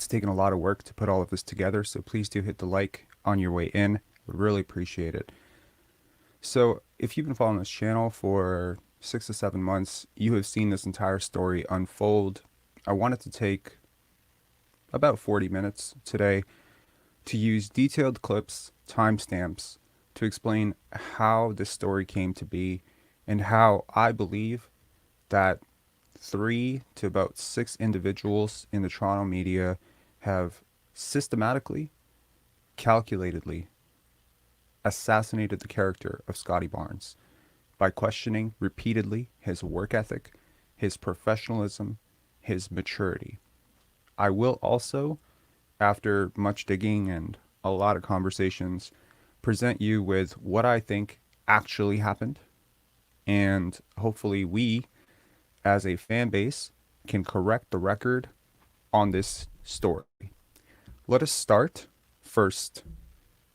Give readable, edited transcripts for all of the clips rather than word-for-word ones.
It's taken a lot of work to put all of this together, so please do hit the like on your way in. Would really appreciate it. So, if you've been following this channel for 6 to 7 months, you have seen this entire story unfold. I wanted to take about 40 minutes today to use detailed clips, timestamps, to explain how this story came to be and how I believe that 3 to about 6 individuals in the Toronto media have systematically, calculatedly assassinated the character of Scottie Barnes by questioning repeatedly his work ethic, his professionalism, his maturity. I will also, after much digging and a lot of conversations, present you with what I think actually happened. And hopefully, we as a fan base can correct the record on this story. Let us start first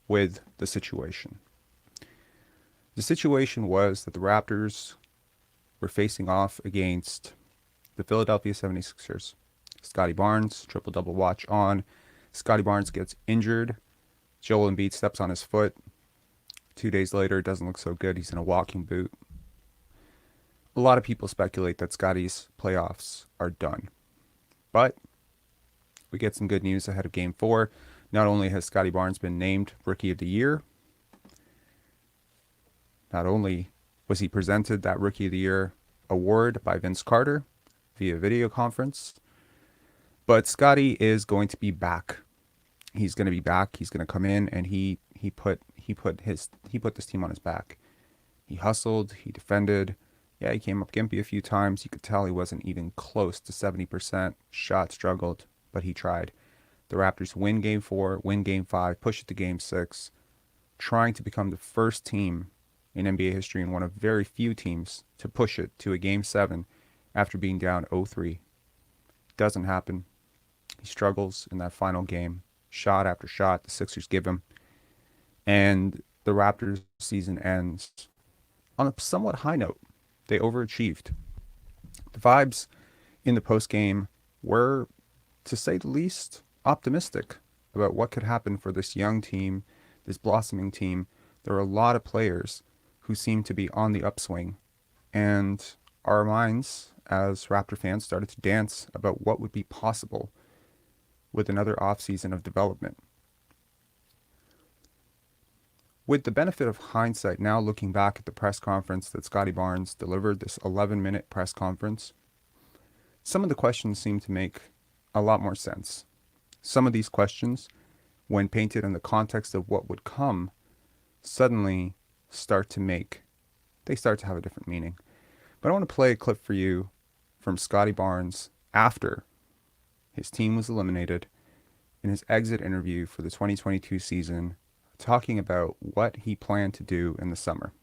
with the situation. The situation was that the Raptors were facing off against the Philadelphia 76ers. Scottie Barnes, triple double watch on. Scottie Barnes gets injured. Joel Embiid steps on his foot. 2 days later, it doesn't look so good. He's in a walking boot. A lot of people speculate that Scottie's playoffs are done. But we get some good news ahead of Game 4. Not only has Scottie Barnes been named Rookie of the Year, not only was he presented that Rookie of the Year award by Vince Carter via video conference, but Scottie is going to be back. He's going to be back. He's going to come in, and he put this team on his back. He hustled. He defended. Yeah, he came up gimpy a few times. You could tell he wasn't even close to 70%. Shot struggled, but he tried. The Raptors win Game 4, win Game 5, push it to Game 6, trying to become the first team in NBA history and one of very few teams to push it to a Game 7 after being down 0-3. Doesn't happen. He struggles in that final game. Shot after shot, the Sixers give him. And the Raptors season ends on a somewhat high note. They overachieved. The vibes in the postgame were, to say the least, optimistic about what could happen for this young team, this blossoming team. There are a lot of players who seem to be on the upswing, and our minds as Raptor fans started to dance about what would be possible with another offseason of development. With the benefit of hindsight, now looking back at the press conference that Scottie Barnes delivered, this 11-minute press conference, some of the questions seem to make a lot more sense. Some of these questions, when painted in the context of what would come, suddenly start to have a different meaning. But I want to play a clip for you from Scottie Barnes after his team was eliminated in his exit interview for the 2022 season, talking about what he planned to do in the summer.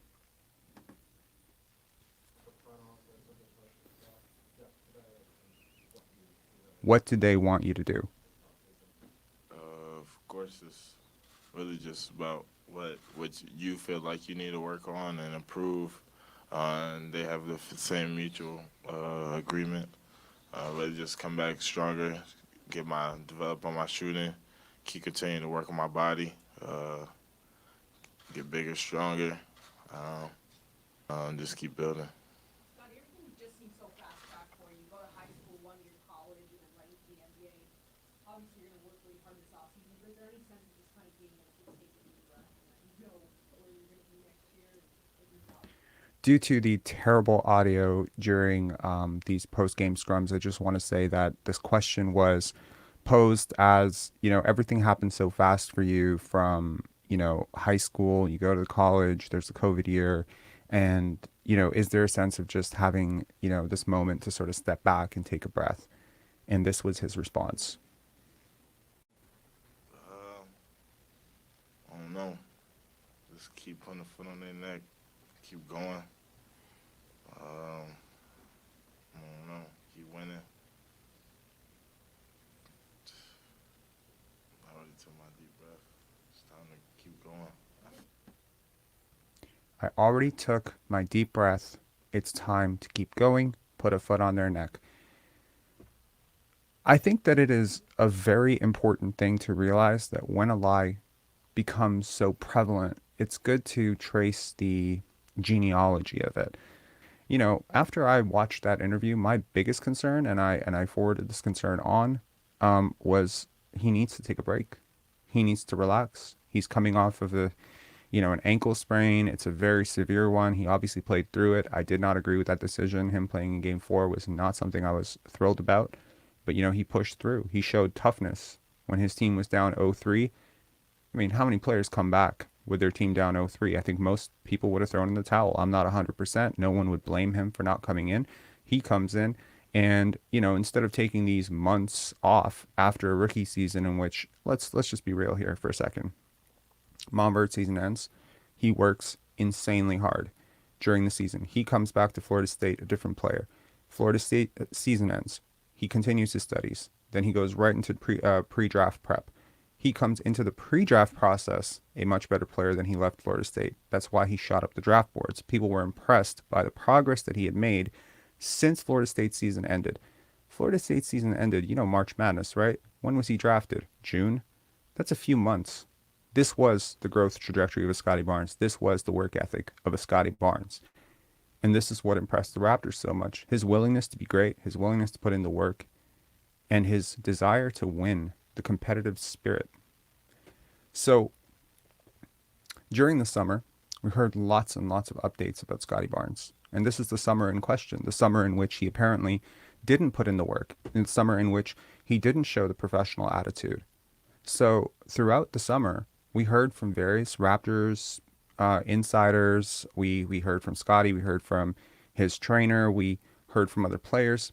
What did they want you to do? Of course, it's really just about what you feel like you need to work on and improve. And they have the same mutual agreement. Really just come back stronger, develop on my shooting, keep continuing to work on my body, get bigger, stronger, um, just keep building. Scotty, everything just seems so fast track for you. You go to high school, 1 year college, and then right into the NBA. Obviously, you're going to work really hard this offseason, but is there any sense of just kind of being able to take a deep breath and that you know where you're going to be next year and move on? Due to the terrible audio during these post-game scrums, I just want to say that this question was posed as, everything happened so fast for you from, high school, you go to college, there's the COVID year, and, is there a sense of just having, this moment to sort of step back and take a breath? And this was his response. Uh, I don't know. Just keep putting a foot on their neck, keep going. I don't know. Keep winning. I already took my deep breath. It's time to keep going. I already took my deep breath. It's time to keep going. Put a foot on their neck. I think that it is a very important thing to realize that when a lie becomes so prevalent, it's good to trace the genealogy of it. You know, after I watched that interview, my biggest concern, and I forwarded this concern on, was he needs to take a break. He needs to relax. He's coming off of an ankle sprain. It's a very severe one. He obviously played through it. I did not agree with that decision. Him playing in game four was not something I was thrilled about. But, he pushed through. He showed toughness when his team was down 0-3. I mean, how many players come back with their team down 0-3? I think most people would have thrown in the towel. I'm not 100%. No one would blame him for not coming in. He comes in and, instead of taking these months off after a rookie season in which, let's just be real here for a second. Monbird season ends. He works insanely hard during the season. He comes back to Florida State a different player. Florida State season ends. He continues his studies. Then he goes right into pre-draft prep. He comes into the pre-draft process a much better player than he left Florida State. That's why he shot up the draft boards. People were impressed by the progress that he had made since Florida State season ended. Florida State season ended, March Madness, right? When was he drafted? June? That's a few months. This was the growth trajectory of a Scottie Barnes. This was the work ethic of a Scottie Barnes. And this is what impressed the Raptors so much. His willingness to be great, his willingness to put in the work, and his desire to win, the competitive spirit. So during the summer, we heard lots and lots of updates about Scottie Barnes. And this is the summer in question, the summer in which he apparently didn't put in the work, the summer in which he didn't show the professional attitude. So throughout the summer, we heard from various Raptors insiders. We heard from Scottie. We heard from his trainer. We heard from other players.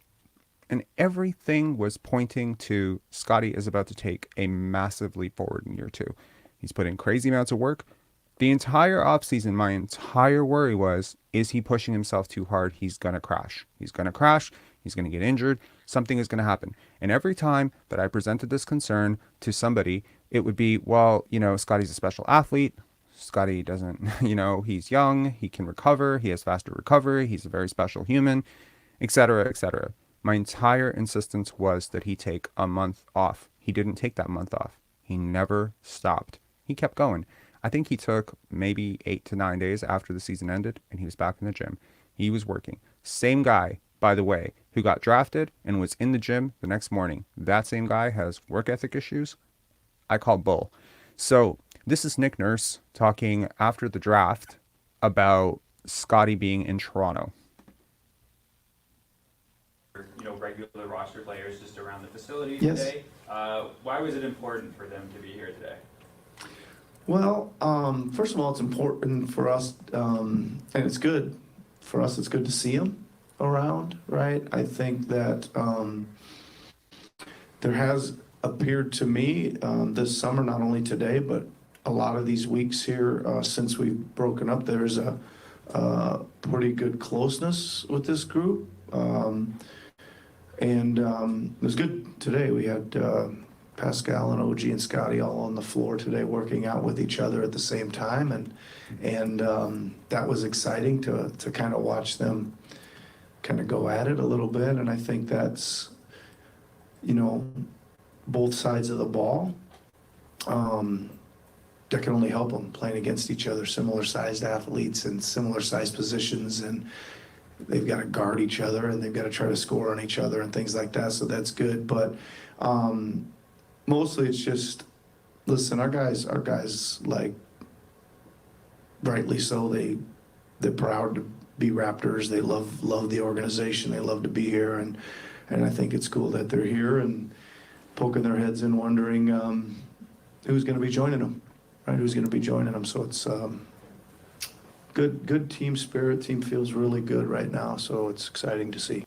And everything was pointing to Scottie is about to take a massive leap forward in year two. He's put in crazy amounts of work. The entire offseason, my entire worry was, is he pushing himself too hard? He's going to crash. He's going to crash. He's going to get injured. Something is going to happen. And every time that I presented this concern to somebody, it would be, well, Scottie's a special athlete. Scottie doesn't, he's young. He can recover. He has faster recovery. He's a very special human, etc., etc. My entire insistence was that he take a month off. He didn't take that month off. He never stopped. He kept going. I think he took maybe 8 to 9 days after the season ended, and he was back in the gym. He was working. Same guy, by the way, who got drafted and was in the gym the next morning. That same guy has work ethic issues. I call bull. So this is Nick Nurse talking after the draft about Scottie being in Toronto. Regular roster players just around the facility Yes. today. Why was it important for them to be here today? Well, first of all, it's important for us, and it's good for us. It's good to see them around, right? I think that there has appeared to me this summer, not only today, but a lot of these weeks here since we've broken up, there's a pretty good closeness with this group. And it was good today. We had Pascal and OG and Scottie all on the floor today working out with each other at the same time. And that was exciting to kind of watch them kind of go at it a little bit. And I think that's, both sides of the ball. That can only help them playing against each other, similar sized athletes and similar sized positions. And they've got to guard each other and they've got to try to score on each other and things like that. So that's good. But mostly it's just, listen, our guys, like, rightly so, they're proud to be Raptors. They love the organization. They love to be here. And I think it's cool that they're here and poking their heads in wondering who's going to be joining them, right? Who's going to be joining them. So it's good team spirit. Team feels really good right now, so it's exciting to see.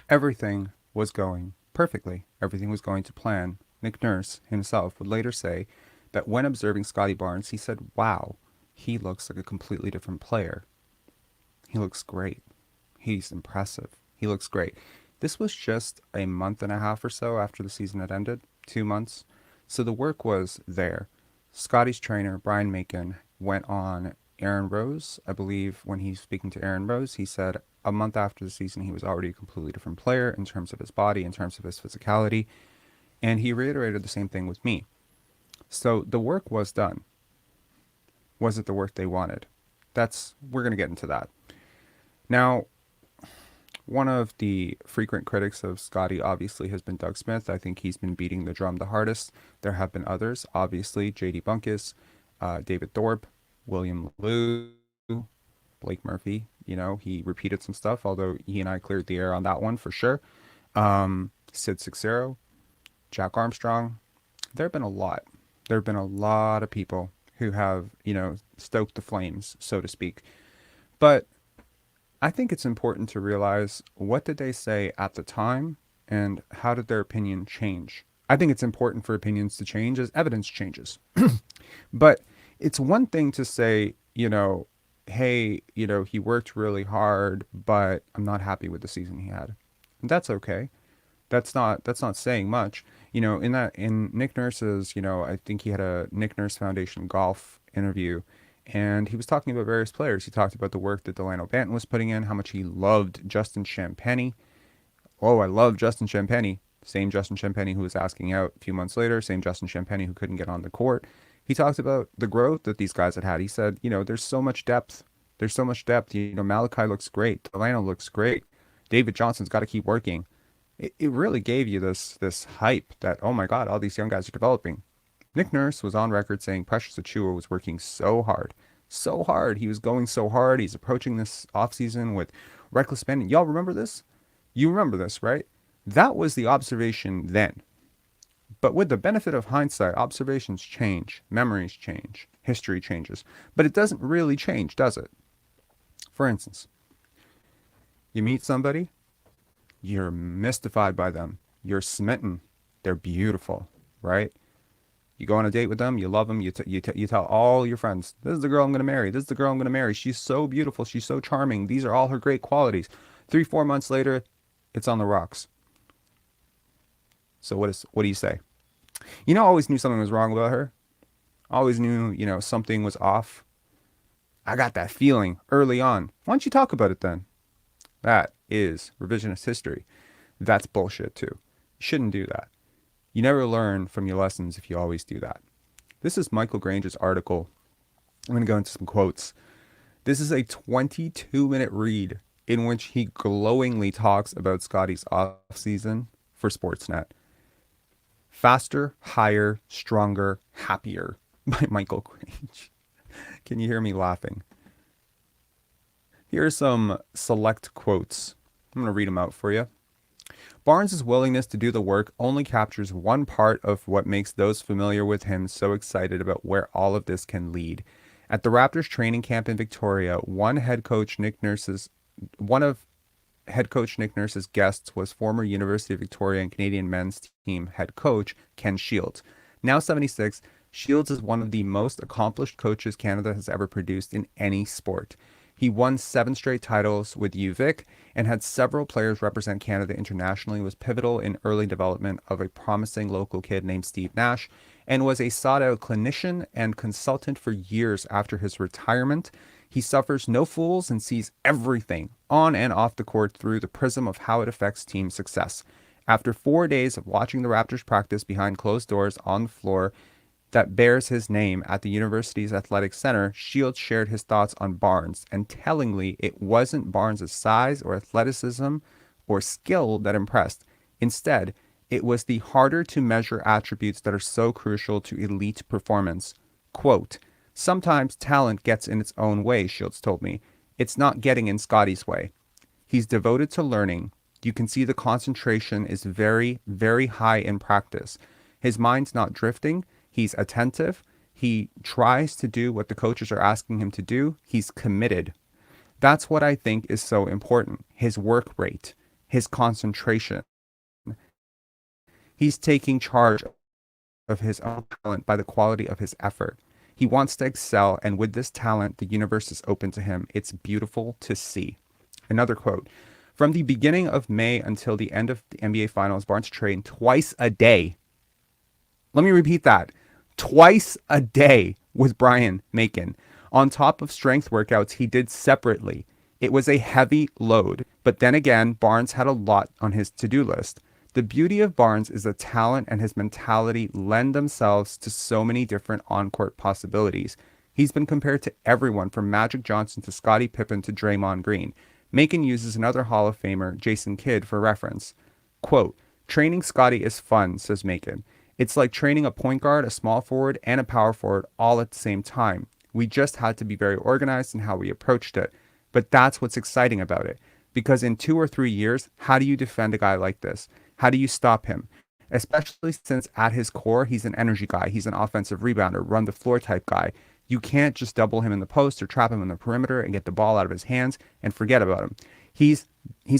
Everything was going perfectly. Everything was going to plan. Nick Nurse himself would later say that when observing Scottie Barnes, he said, wow, he looks like a completely different player. He looks great. He's impressive. He looks great. This was just a month and a half or so after the season had ended, 2 months. So the work was there. Scottie's trainer, Brian Macon, went on Aaron Rose. I believe when he's speaking to Aaron Rose, he said, a month after the season, he was already a completely different player in terms of his body, in terms of his physicality. And he reiterated the same thing with me. So the work was done. Was it the work they wanted? We're going to get into that. Now, one of the frequent critics of Scottie obviously has been Doug Smith. I think he's been beating the drum the hardest. There have been others, obviously, J.D. Bunkus, David Thorpe, William Liu, Blake Murphy. You know, he repeated some stuff, although he and I cleared the air on that one for sure. Sid Sixero, Jack Armstrong. There have been a lot. There have been a lot of people who have, stoked the flames, so to speak. But I think it's important to realize, what did they say at the time and how did their opinion change? I think it's important for opinions to change as evidence changes. But it's one thing to say, hey, he worked really hard, but I'm not happy with the season he had. And that's okay. That's not saying much. In Nick Nurse's, I think he had a Nick Nurse Foundation golf interview, and he was talking about various players. He talked about the work that Delano Banton was putting in, how much he loved Justin Champagnie. Oh, I love Justin Champagnie. Same Justin Champagnie who was asking out a few months later, same Justin Champagnie who couldn't get on the court. He talked about the growth that these guys had. He said, there's so much depth. There's so much depth. Malachi looks great. Delano looks great. David Johnson's got to keep working. It really gave you this hype that, oh my God, all these young guys are developing. Nick Nurse was on record saying Precious Achiuwa was working so hard. So hard. He was going so hard. He's approaching this offseason with reckless spending. Y'all remember this? You remember this, right? That was the observation then. But with the benefit of hindsight, observations change, memories change, history changes. But it doesn't really change, does it? For instance, you meet somebody, you're mystified by them, you're smitten, they're beautiful, right? You go on a date with them, you love them, you tell all your friends, this is the girl I'm going to marry, this is the girl I'm going to marry, she's so beautiful, she's so charming, these are all her great qualities. 3-4 months later, it's on the rocks. So what do you say? I always knew something was wrong about her. I always knew, something was off. I got that feeling early on. Why don't you talk about it then? That is revisionist history. That's bullshit too. You shouldn't do that. You never learn from your lessons if you always do that. This is Michael Grange's article. I'm going to go into some quotes. This is a 22-minute read in which he glowingly talks about Scottie's offseason for Sportsnet. Faster, Higher, Stronger, Happier by Michael Grange. Can you hear me laughing? Here are some select quotes. I'm going to read them out for you. Barnes' willingness to do the work only captures one part of what makes those familiar with him so excited about where all of this can lead. At the Raptors training camp in Victoria, one of head coach Nick Nurse's guests was former University of Victoria and Canadian men's team head coach Ken Shields. Now 76, Shields is one of the most accomplished coaches Canada has ever produced in any sport. He won 7 straight titles with UVic and had several players represent Canada internationally, was pivotal in early development of a promising local kid named Steve Nash, and was a sought-out clinician and consultant for years after his retirement. He suffers no fools and sees everything on and off the court through the prism of how it affects team success. After 4 days of watching the Raptors practice behind closed doors on the floor that bears his name at the university's athletic center, Shields shared his thoughts on Barnes, and tellingly, it wasn't Barnes' size or athleticism or skill that impressed. Instead, it was the harder to measure attributes that are so crucial to elite performance. Quote, sometimes talent gets in its own way, Shields told me. It's not getting in Scottie's way. He's devoted to learning. You can see the concentration is very, very high in practice. His mind's not drifting. He's attentive. He tries to do what the coaches are asking him to do. He's committed. That's what I think is so important. His work rate, his concentration. He's taking charge of his own talent by the quality of his effort. He wants to excel, and with this talent, the universe is open to him. It's beautiful to see. Another quote. From the beginning of May until the end of the NBA Finals, Barnes trained twice a day. Let me repeat that. Twice a day with Brian Macon. On top of strength workouts he did separately. It was a heavy load. But then again, Barnes had a lot on his to-do list. The beauty of Barnes is that talent and his mentality lend themselves to so many different on-court possibilities. He's been compared to everyone from Magic Johnson to Scottie Pippen to Draymond Green. Macon uses another Hall of Famer, Jason Kidd, for reference. Quote, training Scottie is fun, says Macon. It's like training a point guard, a small forward, and a power forward all at the same time. We just had to be very organized in how we approached it. But that's what's exciting about it. Because in 2 or 3 years, how do you defend a guy like this? How do you stop him? Especially since at his core, he's an energy guy. He's an offensive rebounder, run the floor type guy. You can't just double him in the post or trap him in the perimeter and get the ball out of his hands and forget about him. He's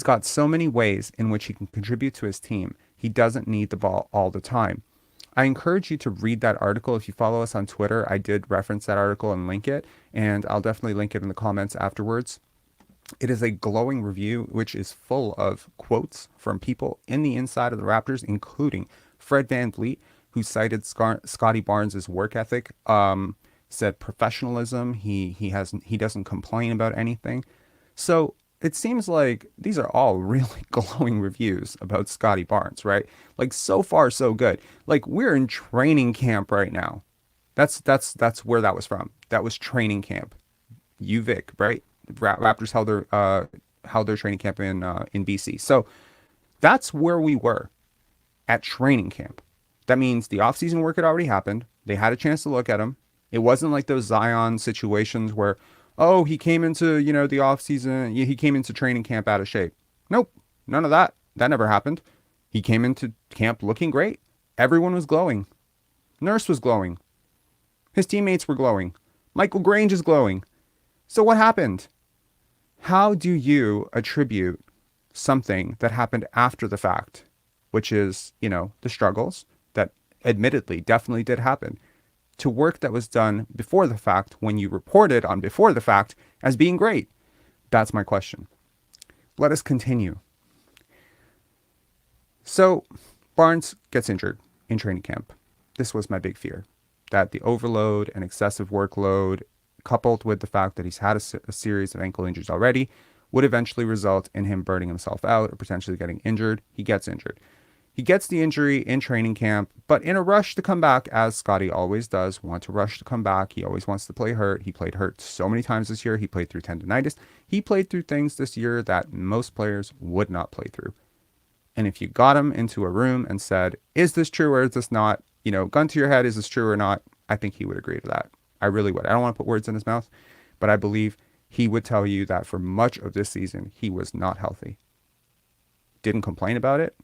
got so many ways in which he can contribute to his team. He doesn't need the ball all the time. I encourage you to read that article. If you follow us on Twitter, I did reference that article and link it, and I'll definitely link it in the comments afterwards. It is a glowing review, which is full of quotes from people in the inside of the Raptors, including Fred VanVleet, who cited Scottie Barnes' work ethic, said professionalism. He doesn't complain about anything. So it seems like these are all really glowing reviews about Scottie Barnes, right? Like, so far so good. Like, we're in training camp right now. That's where that was from. That was training camp. UVic, right? Raptors held their training camp in BC. So that's where we were at training camp. That means the offseason work had already happened. They had a chance to look at him. It wasn't like those Zion situations where, oh, he came into, the offseason, he came into training camp out of shape. Nope, none of that. That never happened. He came into camp looking great. Everyone was glowing. Nurse was glowing. His teammates were glowing. Michael Grange is glowing. So what happened? How do you attribute something that happened after the fact, which is, the struggles that admittedly definitely did happen, to work that was done before the fact when you reported on before the fact as being great? That's my question. Let us continue. So Barnes gets injured in training camp. This was my big fear, that the overload and excessive workload, coupled with the fact that he's had a series of ankle injuries already, would eventually result in him burning himself out or potentially getting injured. He gets injured. He gets the injury in training camp, but in a rush to come back, as Scottie always does, want to rush to come back. He always wants to play hurt. He played hurt so many times this year. He played through tendonitis. He played through things this year that most players would not play through. And if you got him into a room and said, is this true or is this not? Gun to your head, is this true or not? I think he would agree to that. I really would. I don't want to put words in his mouth, but I believe he would tell you that for much of this season, he was not healthy. Didn't complain about it.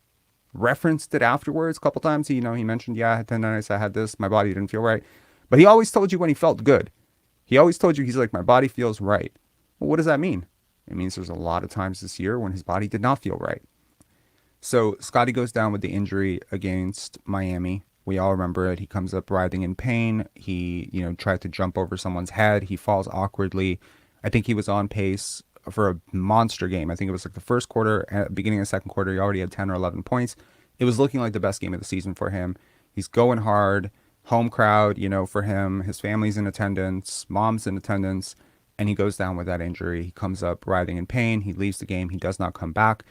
Referenced it afterwards a couple times. He mentioned, yeah, I had tendonitis, I had this, my body didn't feel right. But he always told you when he felt good. He always told you, he's like, my body feels right. Well, what does that mean? It means there's a lot of times this year when his body did not feel right. So Scottie goes down with the injury against Miami. We all remember it. He comes up writhing in pain. He, tried to jump over someone's head. He falls awkwardly. I think he was on pace for a monster game. I think it was like the first quarter, at the beginning of the second quarter, he already had 10 or 11 points. It was looking like the best game of the season for him. He's going hard. Home crowd, for him. His family's in attendance. Mom's in attendance. And he goes down with that injury. He comes up writhing in pain. He leaves the game. He does not come back.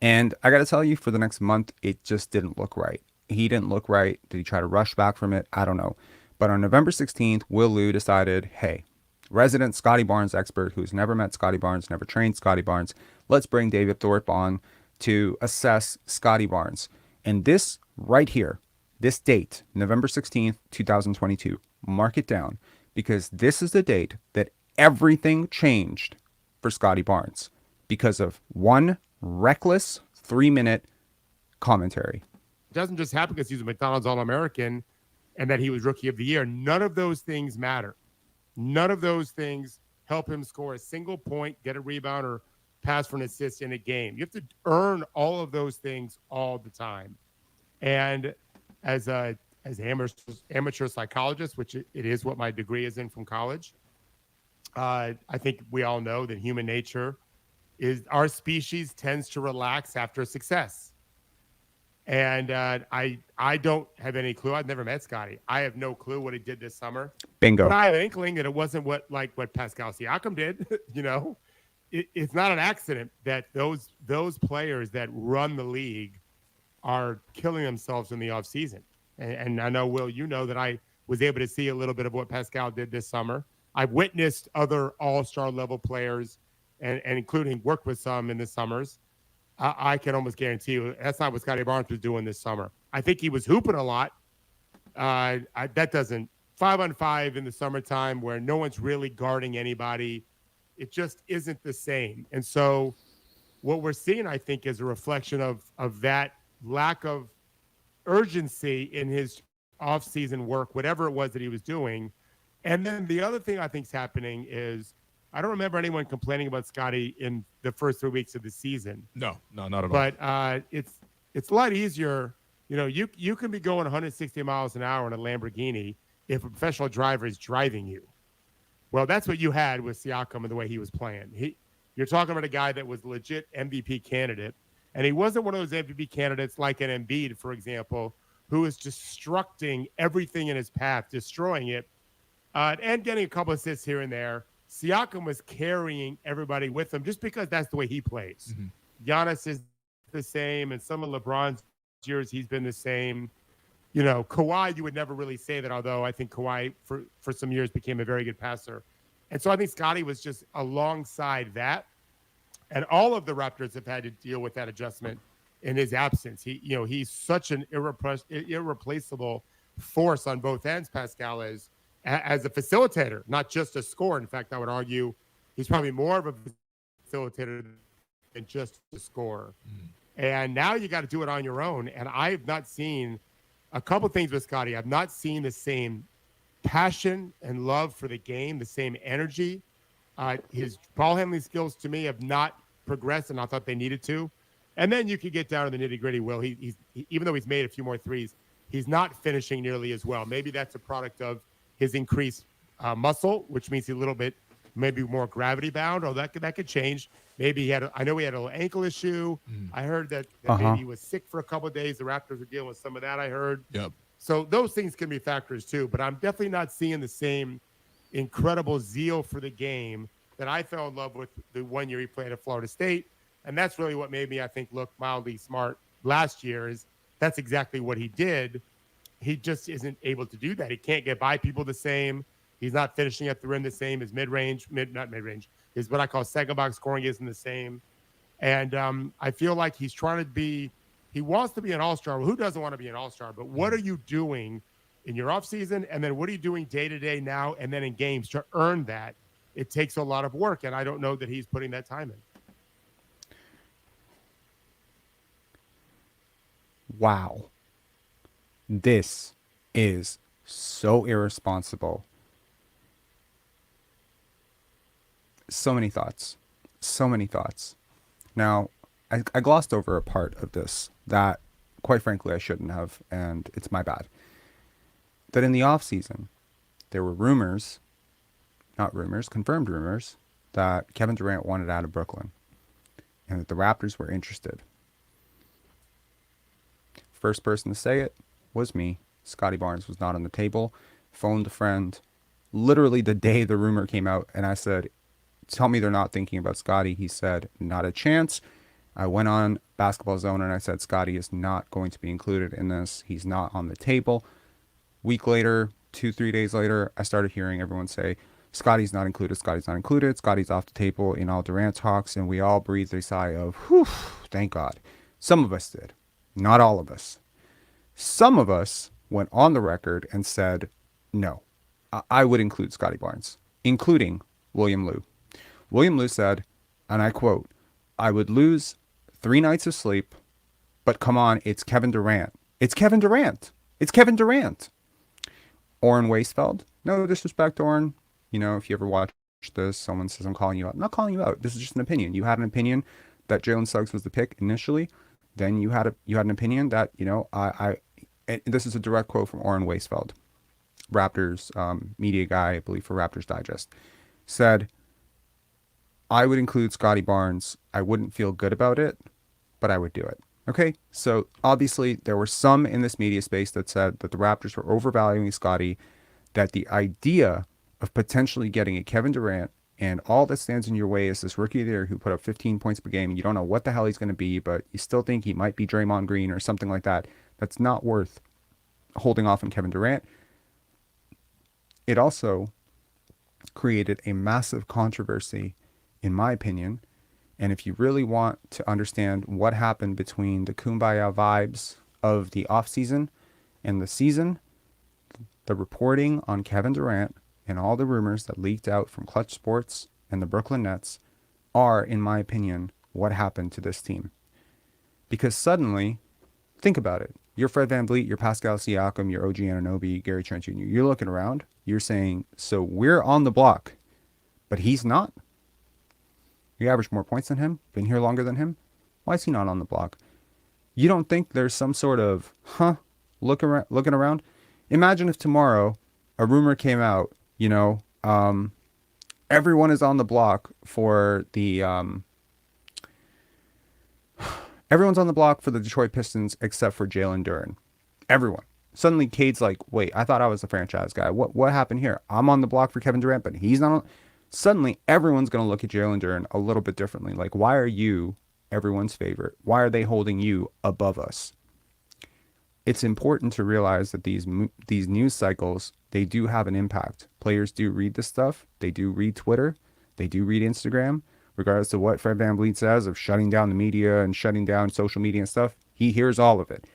And I got to tell you, for the next month, it just didn't look right. He didn't look right. Did he try to rush back from it? I don't know. But on November 16th, Will Liu decided, hey, resident Scottie Barnes expert who's never met Scottie Barnes, never trained Scottie Barnes, let's bring David Thorpe on to assess Scottie Barnes. And this right here, this date, November 16th, 2022, mark it down, because this is the date that everything changed for Scottie Barnes because of one reckless 3-minute commentary. It doesn't just happen because he's a McDonald's All-American and that he was Rookie of the Year. None of those things matter. None of those things help him score a single point, get a rebound, or pass for an assist in a game. You have to earn all of those things all the time. And as amateur psychologist, which it is what my degree is in from college, I think we all know that human nature is our species tends to relax after success. And I don't have any clue. I've never met Scottie. I have no clue what he did this summer. Bingo. But I have an inkling that it wasn't what Pascal Siakam did, it's not an accident that those players that run the league are killing themselves in the offseason. And I know, Will, you know that I was able to see a little bit of what Pascal did this summer. I've witnessed other all-star level players and including worked with some in the summers. I can almost guarantee you that's not what Scottie Barnes was doing this summer. I think he was hooping a lot. That doesn't 5-on-5 in the summertime where no one's really guarding anybody. It just isn't the same. And so what we're seeing, I think, is a reflection of that lack of urgency in his off-season work, whatever it was that he was doing. And then the other thing I think is happening is I don't remember anyone complaining about Scottie in the first 3 weeks of the season. No, not at all. But it's a lot easier. You know, you can be going 160 miles an hour in a Lamborghini if a professional driver is driving you. Well, that's what you had with Siakam and the way he was playing. You're talking about a guy that was legit MVP candidate, and he wasn't one of those MVP candidates like an Embiid, for example, who is destructing everything in his path, destroying it, and getting a couple assists here and there. Siakam was carrying everybody with him just because that's the way he plays. Mm-hmm. Giannis is the same, and some of LeBron's years he's been the same. You know, Kawhi, you would never really say that, although I think Kawhi for some years became a very good passer. And so I think Scottie was just alongside that. And all of the Raptors have had to deal with that adjustment in his absence. He's such an irreplaceable force on both ends, Pascal, is as a facilitator, not just a scorer. In fact, I would argue he's probably more of a facilitator than just a scorer. And now you got to do it on your own. And I have not seen a couple things with Scottie. I've not seen the same passion and love for the game, the same energy. His ball handling skills to me have not progressed, and I thought they needed to. And then you could get down to the nitty gritty. Will he even though he's made a few more threes, he's not finishing nearly as well. Maybe that's a product of his increased muscle, which means he's a little bit maybe more gravity bound. Or that could change. Maybe I know he had a little ankle issue. I heard that maybe he was sick for a couple of days. The Raptors are dealing with some of that, I heard. Yep. So those things can be factors too. But I'm definitely not seeing the same incredible zeal for the game that I fell in love with the 1 year he played at Florida State. And that's really what made me, I think, look mildly smart last year. Is that's exactly what he did. He just isn't able to do that. He can't get by people the same. He's not finishing at the rim the same. His not mid-range, his what I call second box scoring isn't the same. And I feel like he's trying to be, he wants to be an all-star. Well, who doesn't want to be an all-star? But what are you doing in your offseason? And then what are you doing day-to-day now and then in games to earn that? It takes a lot of work, and I don't know that he's putting that time in. Wow. This is so irresponsible. So many thoughts. Now, I glossed over a part of this that, quite frankly, I shouldn't have, and it's my bad. That in the offseason, there were confirmed rumors, that Kevin Durant wanted out of Brooklyn and that the Raptors were interested. First person to say it was me. Scottie Barnes was not on the table. Phoned a friend literally the day the rumor came out, and I said, tell me they're not thinking about Scottie. He said, not a chance. I went on Basketball Zone and I said, Scottie is not going to be included in this. He's not on the table. Week later, 2-3 days later, I started hearing everyone say, Scottie's not included, Scottie's not included, Scottie's off the table in all Durant talks, and we all breathed a sigh of, whew, thank God. Some of us did. Not all of us. Some of us went on the record and said, no, I would include Scottie Barnes, including William Liu. William Liu said, and I quote, I would lose 3 nights of sleep, but come on, it's Kevin Durant. It's Kevin Durant. It's Kevin Durant. Oren Weisfeld. No disrespect, Oren. You know, if you ever watch this, someone says I'm calling you out. I'm not calling you out. This is just an opinion. You had an opinion that Jalen Suggs was the pick initially. Then you had an opinion that, you know, and this is a direct quote from Oren Weisfeld, Raptors media guy, I believe, for Raptors Digest, said, I would include Scottie Barnes. I wouldn't feel good about it, but I would do it. Okay, so obviously there were some in this media space that said that the Raptors were overvaluing Scottie, that the idea of potentially getting a Kevin Durant And all that stands in your way is this rookie of the year who put up 15 points per game. You don't know what the hell he's going to be, but you still think he might be Draymond Green or something like that. That's not worth holding off on Kevin Durant. It also created a massive controversy, in my opinion. And if you really want to understand what happened between the kumbaya vibes of the offseason and the season, the reporting on Kevin Durant and all the rumors that leaked out from Klutch Sports and the Brooklyn Nets are, in my opinion, what happened to this team. Because suddenly, think about it. You're Fred VanVleet, you're Pascal Siakam, you're OG Anunoby, Gary Trent Jr. You're looking around, you're saying, so we're on the block, but he's not? You average more points than him, been here longer than him. Why is he not on the block? You don't think there's some sort of, looking around? Imagine if tomorrow a rumor came out, everyone is on the block for the, everyone's on the block for the Detroit Pistons except for Jalen Duran. Everyone. Suddenly Cade's like, wait, I thought I was the franchise guy. What happened here? I'm on the block for Kevin Durant, but he's not on. Suddenly everyone's going to look at Jalen Duran a little bit differently. Like, why are you everyone's favorite? Why are they holding you above us? It's important to realize that these news cycles, they do have an impact. Players do read this stuff. They do read Twitter. They do read Instagram. Regardless of what Fred VanVleet says of shutting down the media and shutting down social media and stuff, he hears all of it.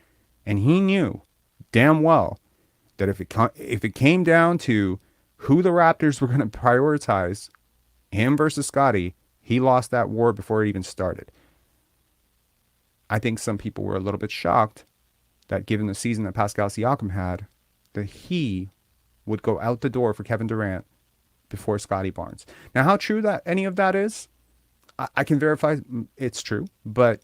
And he knew damn well that if it came down to who the Raptors were going to prioritize, him versus Scottie, he lost that war before it even started. I think some people were a little bit shocked that given the season that Pascal Siakam had, that he would go out the door for Kevin Durant before Scottie Barnes. Now, how true that any of that is, I can verify it's true, but,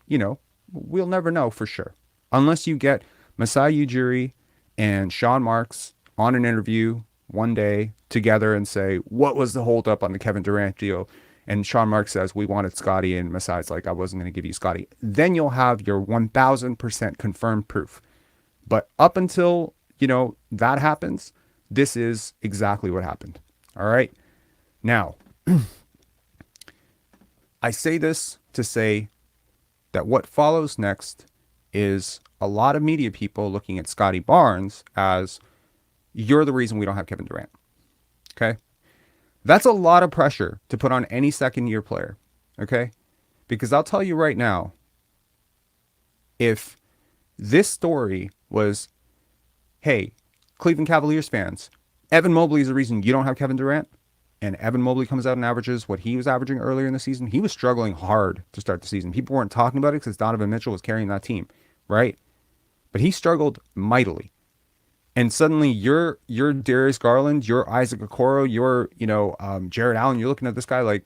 we'll never know for sure. Unless you get Masai Ujiri and Sean Marks on an interview one day together and say, what was the holdup on the Kevin Durant deal? And Sean Marks says, we wanted Scottie, and Masai's like, I wasn't going to give you Scottie. Then you'll have your 1,000% confirmed proof. But up until, that happens, this is exactly what happened. All right. Now, I say this to say that what follows next is a lot of media people looking at Scottie Barnes as, you're the reason we don't have Kevin Durant. Okay? That's a lot of pressure to put on any second-year player. Okay? Because I'll tell you right now, if this story was, hey, Cleveland Cavaliers fans, Evan Mobley is the reason you don't have Kevin Durant, and Evan Mobley comes out and averages what he was averaging earlier in the season, he was struggling hard to start the season. People weren't talking about it because Donovan Mitchell was carrying that team, right? But he struggled mightily. And suddenly you're Darius Garland, you're Isaac Okoro, you're, Jared Allen. You're looking at this guy like,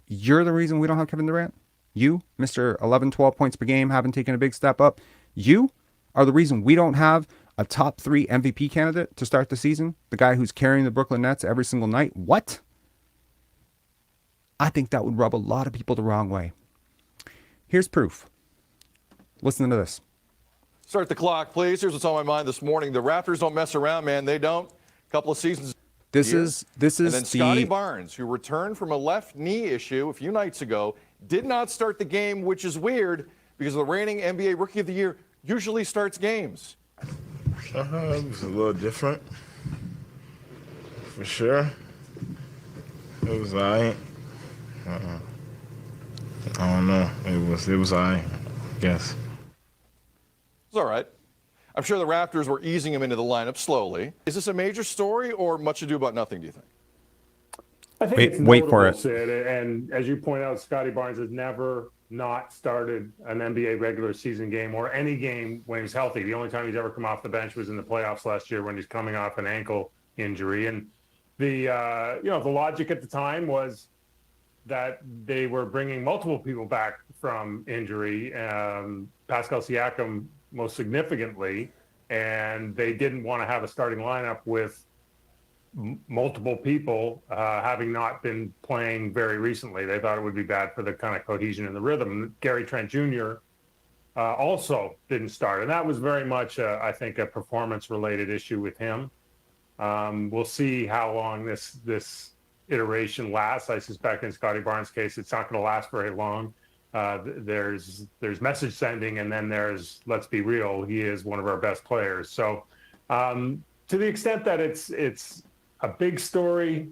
you're the reason we don't have Kevin Durant? You, Mr. 11, 12 points per game, haven't taken a big step up. You are the reason we don't have a top 3 MVP candidate to start the season? The guy who's carrying the Brooklyn Nets every single night? What? I think that would rub a lot of people the wrong way. Here's proof. Listen to this. Start the clock, please. Here's what's on my mind this morning. The Raptors don't mess around, man. They don't. A couple of seasons. This is and then Scottie Barnes, who returned from a left knee issue a few nights ago, did not start the game, which is weird because the reigning NBA Rookie of the Year usually starts games. It was a little different, for sure. It was alright. I don't know. It was alright, I guess. It's all right. I'm sure the Raptors were easing him into the lineup slowly. Is this a major story or much ado about nothing, do you think? I think it's wait for it. Sid, and as you point out, Scottie Barnes has never not started an NBA regular season game or any game when he's healthy. The only time he's ever come off the bench was in the playoffs last year when he's coming off an ankle injury. And the the logic at the time was that they were bringing multiple people back from injury, Pascal Siakam most significantly, and they didn't want to have a starting lineup with multiple people having not been playing very recently. They thought it would be bad for the kind of cohesion and the rhythm. Gary Trent Jr. Also didn't start, and that was very much, I think, a performance-related issue with him. We'll see how long this iteration lasts. I suspect in Scottie Barnes' case, it's not going to last very long. There's message sending, and then there's, let's be real, he is one of our best players. So to the extent that it's a big story,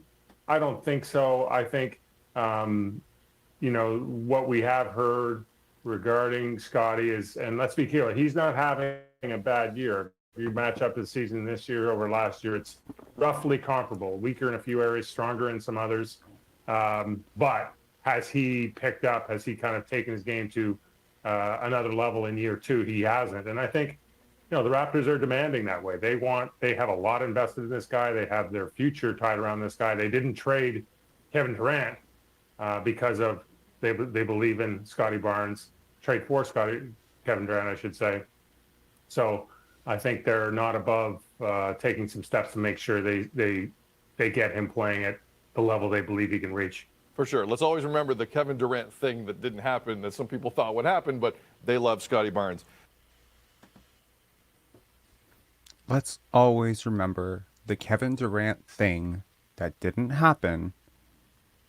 I don't think so. I think what we have heard regarding Scottie is, and let's be clear, he's not having a bad year. If you match up the season this year over last year, it's roughly comparable, weaker in a few areas, stronger in some others. But has he picked up? Has he kind of taken his game to another level in year two? He hasn't. And I think, the Raptors are demanding that way. They have a lot invested in this guy. They have their future tied around this guy. They didn't trade Kevin Durant because of they believe in Scottie Barnes. Trade for Kevin Durant, I should say. So I think they're not above taking some steps to make sure they get him playing at the level they believe he can reach. For sure. Let's always remember the Kevin Durant thing that didn't happen, that some people thought would happen, but they love Scottie Barnes. Let's always remember the Kevin Durant thing that didn't happen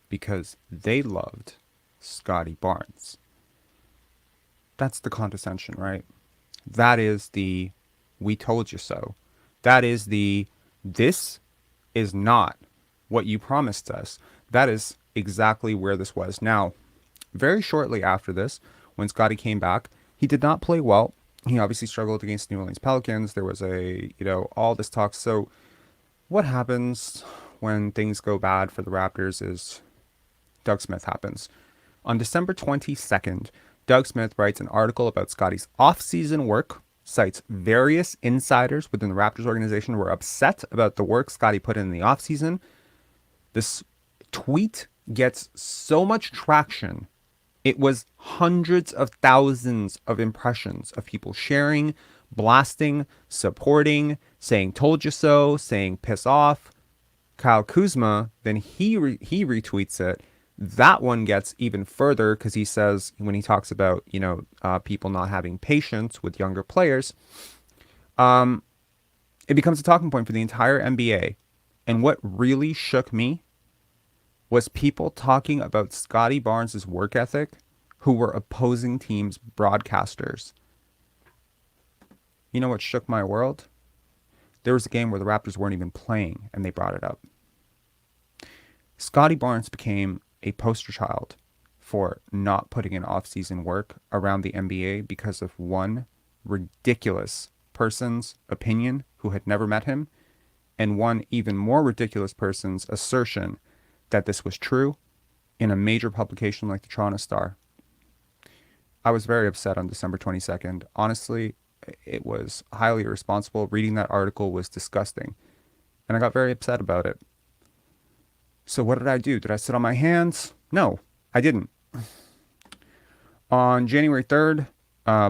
because they loved Scottie Barnes. That's the condescension, right? That is the "we told you so." That is the "this is not what you promised us." That is exactly where this was. Now, very shortly after this, when Scottie came back, he did not play well. He obviously struggled against New Orleans Pelicans. There was all this talk. So what happens when things go bad for the Raptors is Doug Smith happens. On December 22nd, Doug Smith writes an article about Scottie's off-season work, cites various insiders within the Raptors organization who were upset about the work Scottie put in the offseason. This tweet gets so much traction. It was hundreds of thousands of impressions of people sharing, blasting, supporting, saying "told you so," saying "piss off." Kyle Kuzma, then he retweets it. That one gets even further because he says, when he talks about people not having patience with younger players, it becomes a talking point for the entire NBA. And what really shook me was people talking about Scottie Barnes' work ethic who were opposing teams' broadcasters. You know what shook my world? There was a game where the Raptors weren't even playing and they brought it up. Scottie Barnes became a poster child for not putting in off-season work around the NBA because of one ridiculous person's opinion who had never met him, and one even more ridiculous person's assertion that this was true in a major publication like the Toronto Star. I was very upset on December 22nd. Honestly, it was highly irresponsible. Reading that article was disgusting, and I got very upset about it. So what did I do? Did I sit on my hands? No, I didn't. On January 3rd,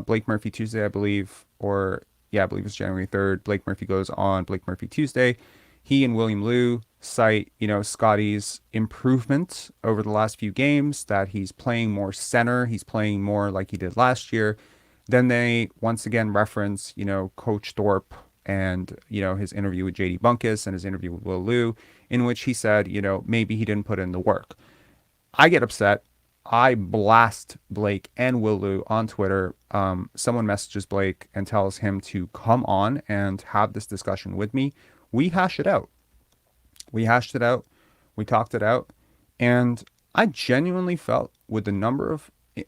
Blake Murphy Tuesday, I believe it was January 3rd, Blake Murphy goes on Blake Murphy Tuesday. He and William Liu cite, Scottie's improvement over the last few games, that he's playing more center. He's playing more like he did last year. Then they once again reference, Coach Thorpe and, his interview with JD Bunkus and his interview with Will Liu, in which he said, maybe he didn't put in the work. I get upset. I blast Blake and Will Liu on Twitter. Someone messages Blake and tells him to come on and have this discussion with me. We hash it out. We talked it out. And I genuinely felt with the number of, let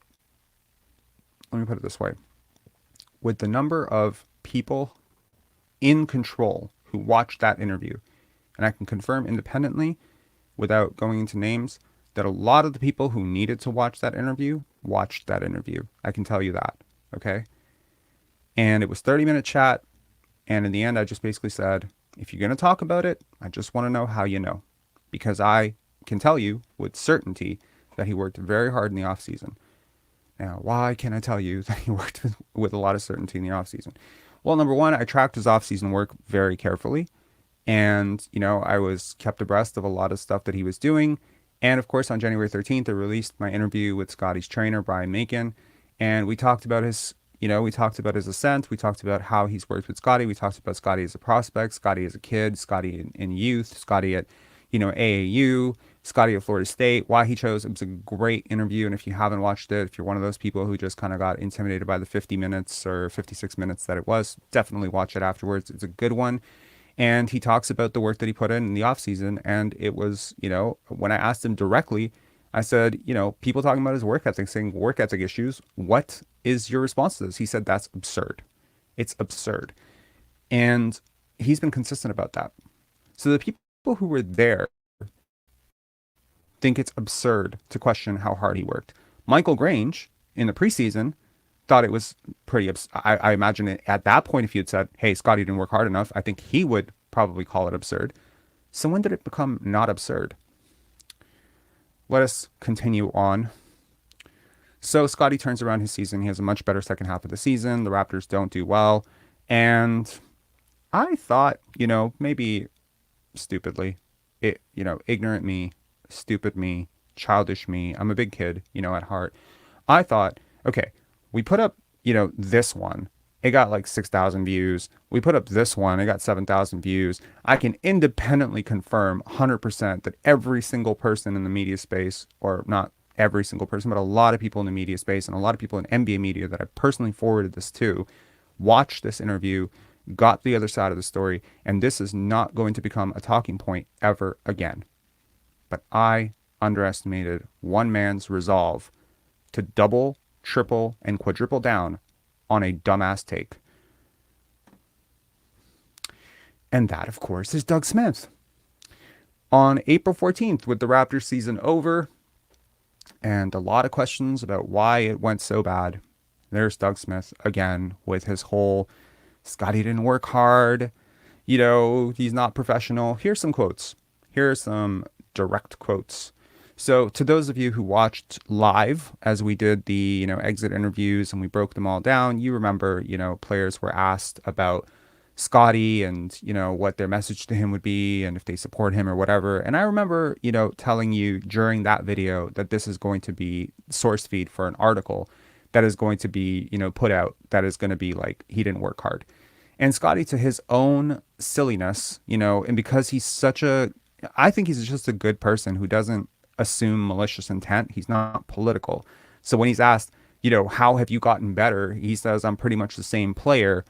me put it this way, with the number of people in control who watched that interview, and I can confirm independently, without going into names, that a lot of the people who needed to watch that interview watched that interview. I can tell you that, okay? And it was 30-minute chat, and in the end, I just basically said, if you're going to talk about it, I just want to know how you know. Because I can tell you with certainty that he worked very hard in the offseason. Now, why can I tell you that he worked with a lot of certainty in the offseason? Well, number one, I tracked his offseason work very carefully. And, I was kept abreast of a lot of stuff that he was doing. And, of course, on January 13th, I released my interview with Scottie's trainer, Brian Macon. And we talked about his ascent. We talked about how he's worked with Scottie. We talked about Scottie as a prospect, Scottie as a kid, Scottie in youth, Scottie at, AAU, Scottie at Florida State, why he chose. It was a great interview. And if you haven't watched it, if you're one of those people who just kind of got intimidated by the 50 minutes or 56 minutes that it was, definitely watch it afterwards. It's a good one. And he talks about the work that he put in the offseason. And it was, when I asked him directly, I said, people talking about his work ethic, saying work ethic issues. What is your response to this? He said, that's absurd. It's absurd. And he's been consistent about that. So the people who were there think it's absurd to question how hard he worked. Michael Grange in the preseason thought it was pretty I imagine it, at that point, if you had said, hey, Scottie didn't work hard enough, I think he would probably call it absurd. So when did it become not absurd? Let us continue on. So Scottie turns around his season. He has a much better second half of the season. The Raptors don't do well. And I thought, maybe stupidly, ignorant me, stupid me, childish me. I'm a big kid, at heart. I thought, okay, we put up, this one. It got like 6,000 views. We put up this one. It got 7,000 views. I can independently confirm 100% that every single person in the media space, or not every single person, but a lot of people in the media space and a lot of people in NBA media that I personally forwarded this to, watched this interview, got the other side of the story, and this is not going to become a talking point ever again. But I underestimated one man's resolve to double, triple, and quadruple down on a dumbass take. And that, of course, is Doug Smith. On April 14th, with the Raptors season over, and a lot of questions about why it went so bad, there's Doug Smith again with his whole Scottie didn't work hard, he's not professional. Here's some quotes. Here are some direct quotes. So to those of you who watched live as we did the, exit interviews and we broke them all down, you remember, players were asked about Scottie and, what their message to him would be and if they support him or whatever. And I remember, telling you during that video that this is going to be source feed for an article that is going to be, put out, that is going to be like, he didn't work hard. And Scottie, to his own silliness, and because I think he's just a good person who doesn't assume malicious intent. He's not political. So when he's asked, how have you gotten better? He says, I'm pretty much the same player.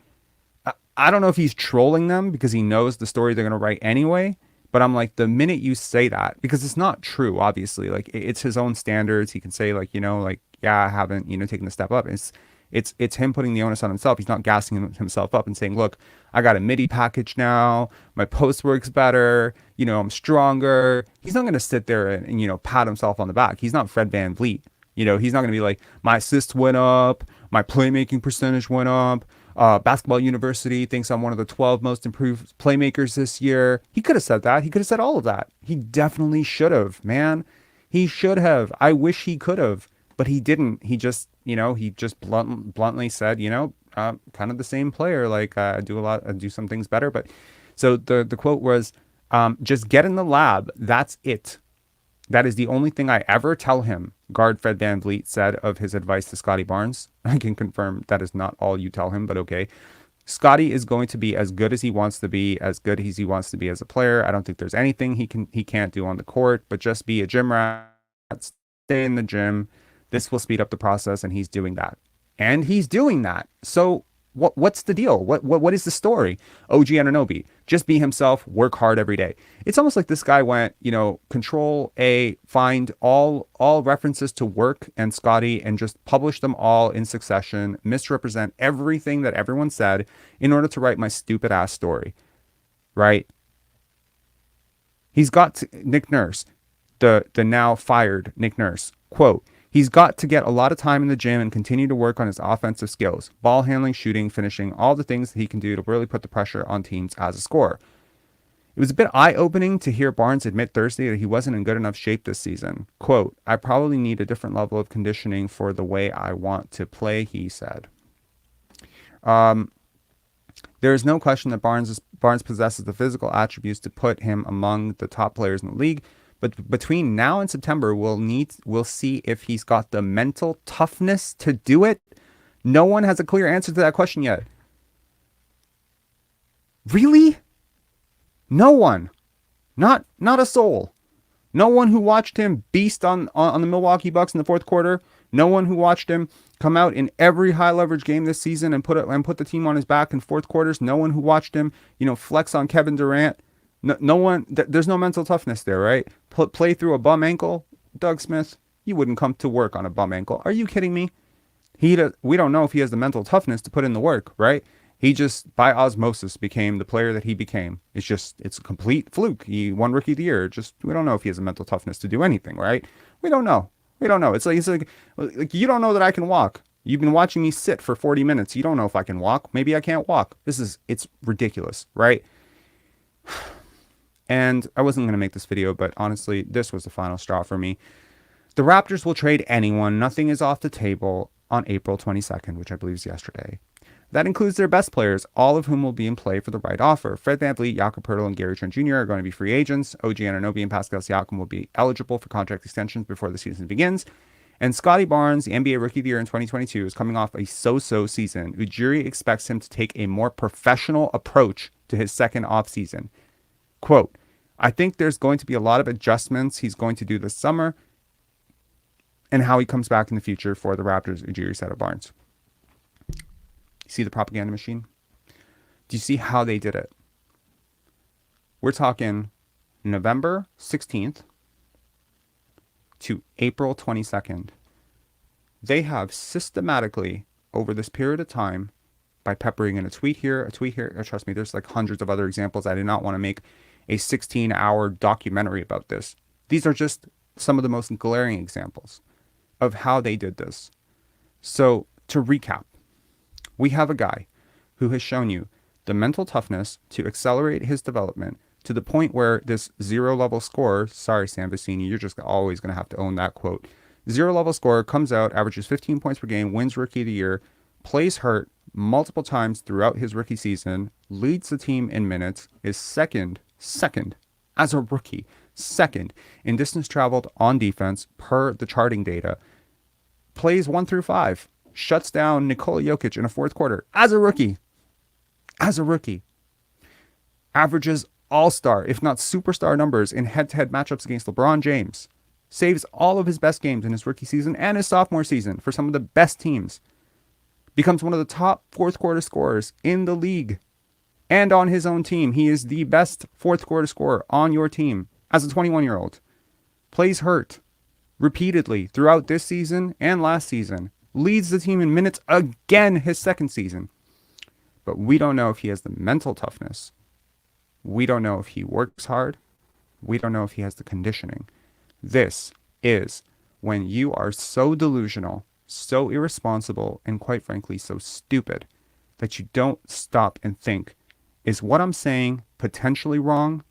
I don't know if he's trolling them because he knows the story they're going to write anyway. But I'm like, the minute you say that, because it's not true, obviously, like it's his own standards. He can say yeah, I haven't, taken the step up. It's him putting the onus on himself. He's not gassing himself up and saying, look, I got a MIDI package now. My post works better. I'm stronger. He's not going to sit there and pat himself on the back. He's not Fred VanVleet. He's not going to be like, my assists went up. My playmaking percentage went up. Basketball University thinks I'm one of the 12 most improved playmakers this year. He could have said that. He could have said all of that. He definitely should have, man. He should have. I wish he could have, but he didn't. He just, bluntly said, kind of the same player. Like I do some things better. But so the quote was, just get in the lab. That's it. That is the only thing I ever tell him, guard Fred VanVleet said of his advice to Scottie Barnes. I can confirm that is not all you tell him, but okay. Scottie is going to be as good as he wants to be, as good as he wants to be as a player. I don't think there's anything he can't do on the court, but just be a gym rat, stay in the gym. This will speed up the process, and he's doing that. And he's doing that. So what's the deal? What is the story? OG Anunoby, just be himself, work hard every day. It's almost like this guy went, Control A, find all references to work and Scottie and just publish them all in succession, misrepresent everything that everyone said in order to write my stupid ass story. Right? He's got Nick Nurse, the now fired Nick Nurse, quote, he's got to get a lot of time in the gym and continue to work on his offensive skills, ball handling, shooting, finishing, all the things that he can do to really put the pressure on teams as a scorer. It was a bit eye-opening to hear Barnes admit Thursday that he wasn't in good enough shape this season. Quote, I probably need a different level of conditioning for the way I want to play, he said. There is no question that Barnes possesses the physical attributes to put him among the top players in the league. But between now and September, we'll see if he's got the mental toughness to do it. No one has a clear answer to that question yet. Really? No one. Not a soul. No one who watched him beast on the Milwaukee Bucks in the fourth quarter. No one who watched him come out in every high leverage game this season and put the team on his back in fourth quarters. No one who watched him, flex on Kevin Durant. No one. There's no mental toughness there, right? Play through a bum ankle, Doug Smith. You wouldn't come to work on a bum ankle. Are you kidding me? We don't know if he has the mental toughness to put in the work, right? He just, by osmosis, became the player that he became. It's a complete fluke. He won Rookie of the Year. We don't know if he has the mental toughness to do anything, right? We don't know. It's like you don't know that I can walk. You've been watching me sit for 40 minutes. You don't know if I can walk. Maybe I can't walk. It's ridiculous, right? And I wasn't going to make this video, but honestly, this was the final straw for me. The Raptors will trade anyone. Nothing is off the table on April 22nd, which I believe is yesterday. That includes their best players, all of whom will be in play for the right offer. Fred VanVleet, Jakob Poeltl, and Gary Trent Jr. are going to be free agents. OG Anunoby and Pascal Siakam will be eligible for contract extensions before the season begins. And Scottie Barnes, the NBA Rookie of the Year in 2022, is coming off a so-so season. Ujiri expects him to take a more professional approach to his second offseason. Quote, I think there's going to be a lot of adjustments he's going to do this summer and how he comes back in the future for the Raptors, Ujiri said of Barnes. See the propaganda machine? Do you see how they did it? We're talking November 16th to April 22nd. They have systematically, over this period of time, by peppering in a tweet here, trust me, there's like hundreds of other examples. I did not want to make a 16-hour documentary about this. These are just some of the most glaring examples of how they did this. So, to recap, we have a guy who has shown you the mental toughness to accelerate his development to the point where this zero-level scorer, sorry, Sam Vecini, you're just always going to have to own that quote. Zero-level scorer comes out, averages 15 points per game, wins Rookie of the Year, plays hurt multiple times throughout his rookie season, leads the team in minutes, is second as a rookie, second in distance traveled on defense per the charting data, plays 1 through 5, shuts down Nikola Jokic in a fourth quarter as a rookie, averages all-star, if not superstar numbers in head-to-head matchups against LeBron James, saves all of his best games in his rookie season and his sophomore season for some of the best teams, becomes one of the top fourth quarter scorers in the league and on his own team. He is the best fourth quarter scorer on your team as a 21-year-old. Plays hurt repeatedly throughout this season and last season. Leads the team in minutes again his second season. But we don't know if he has the mental toughness. We don't know if he works hard. We don't know if he has the conditioning. This is when you are so delusional, so irresponsible, and quite frankly, so stupid that you don't stop and think, is what I'm saying potentially wrong,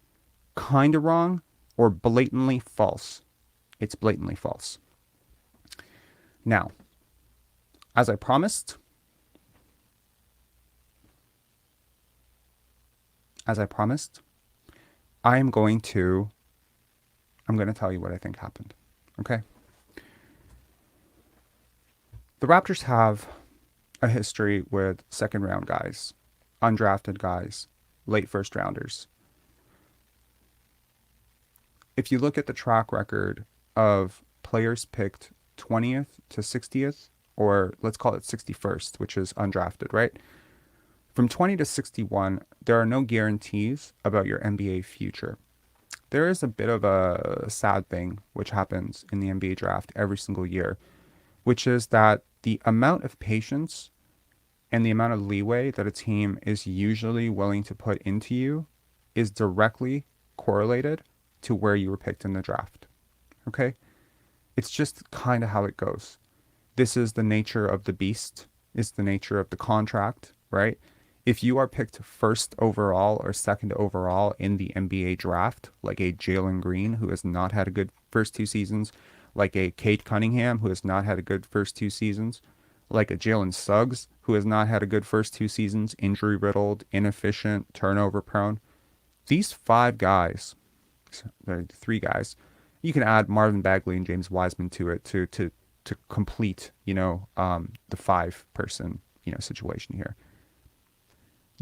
kind of wrong, or blatantly false? It's blatantly false. Now, as I promised, I'm going to tell you what I think happened. Okay? The Raptors have a history with second round guys, undrafted guys, late first rounders. If you look at the track record of players picked 20th to 60th, or let's call it 61st, which is undrafted, right? From 20 to 61, there are no guarantees about your NBA future. There is a bit of a sad thing which happens in the NBA draft every single year, which is that the amount of patience and the amount of leeway that a team is usually willing to put into you is directly correlated to where you were picked in the draft. Okay? It's just kind of how it goes. This is the nature of the beast. It's the nature of the contract, right? If you are picked first overall or second overall in the NBA draft, like a Jalen Green, who has not had a good first two seasons, like a Cade Cunningham, who has not had a good first two seasons, like a Jalen Suggs, who has not had a good first two seasons, injury-riddled, inefficient, turnover-prone. These five guys, three guys, you can add Marvin Bagley and James Wiseman to it to complete, the five-person, situation here.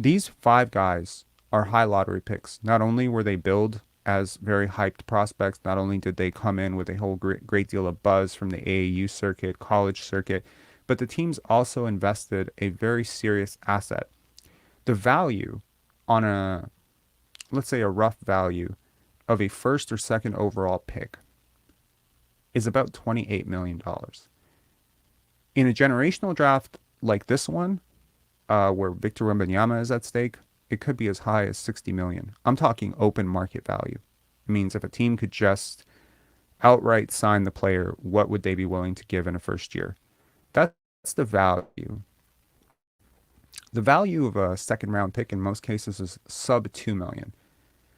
These five guys are high lottery picks. Not only were they billed as very hyped prospects. Not only did they come in with a whole great deal of buzz from the AAU circuit, college circuit, but the teams also invested a very serious asset. The value on a, let's say a rough value of a first or second overall pick is about $28 million. In a generational draft like this one, where Victor Wembanyama is at stake, it could be as high as 60 million. I'm talking open market value. It means if a team could just outright sign the player, what would they be willing to give in a first year? That's the value. The value of a second round pick in most cases is sub 2 million.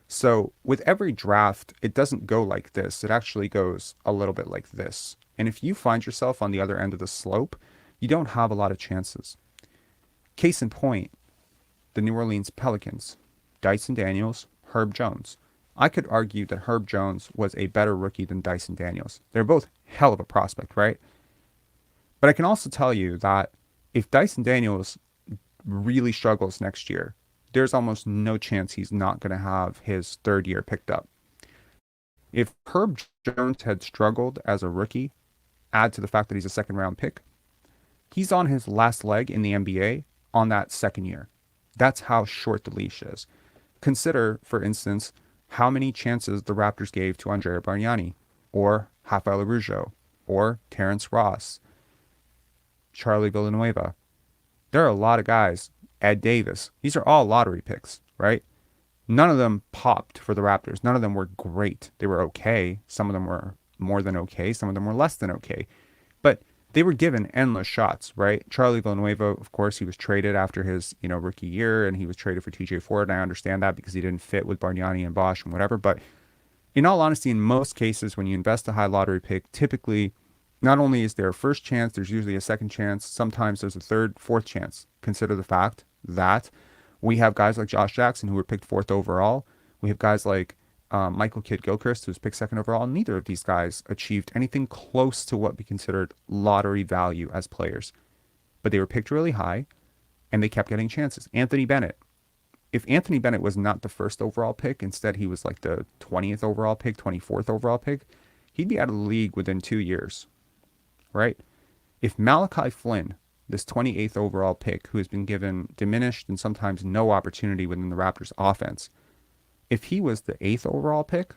So with every draft, it doesn't go like this. It actually goes a little bit like this. And if you find yourself on the other end of the slope, you don't have a lot of chances. Case in point, the New Orleans Pelicans, Dyson Daniels, Herb Jones. I could argue that Herb Jones was a better rookie than Dyson Daniels. They're both hell of a prospect, right? But I can also tell you that if Dyson Daniels really struggles next year, there's almost no chance he's not going to have his third year picked up. If Herb Jones had struggled as a rookie, add to the fact that he's a second round pick, he's on his last leg in the NBA on that second year. That's how short the leash is. Consider, for instance, how many chances the Raptors gave to Andrea Bargnani, or Rafael Arujo, or Terrence Ross, Charlie Villanueva. There are a lot of guys. Ed Davis. These are all lottery picks, right? None of them popped for the Raptors. None of them were great. They were okay. Some of them were more than okay. Some of them were less than okay. But they were given endless shots, right? Charlie Villanueva, of course, he was traded after his, rookie year, and he was traded for TJ Ford. And I understand that because he didn't fit with Bargnani and Bosch and whatever. But in all honesty, in most cases, when you invest a high lottery pick, typically, not only is there a first chance, there's usually a second chance. Sometimes there's a third, fourth chance. Consider the fact that we have guys like Josh Jackson who were picked fourth overall. We have guys like Michael Kidd-Gilchrist who was picked second overall. Neither of these guys achieved anything close to what we considered lottery value as players. But they were picked really high, and they kept getting chances. Anthony Bennett. If Anthony Bennett was not the first overall pick, instead he was like the 20th overall pick, 24th overall pick, he'd be out of the league within 2 years, right? If Malachi Flynn, this 28th overall pick, who has been given diminished and sometimes no opportunity within the Raptors offense, if he was the 8th overall pick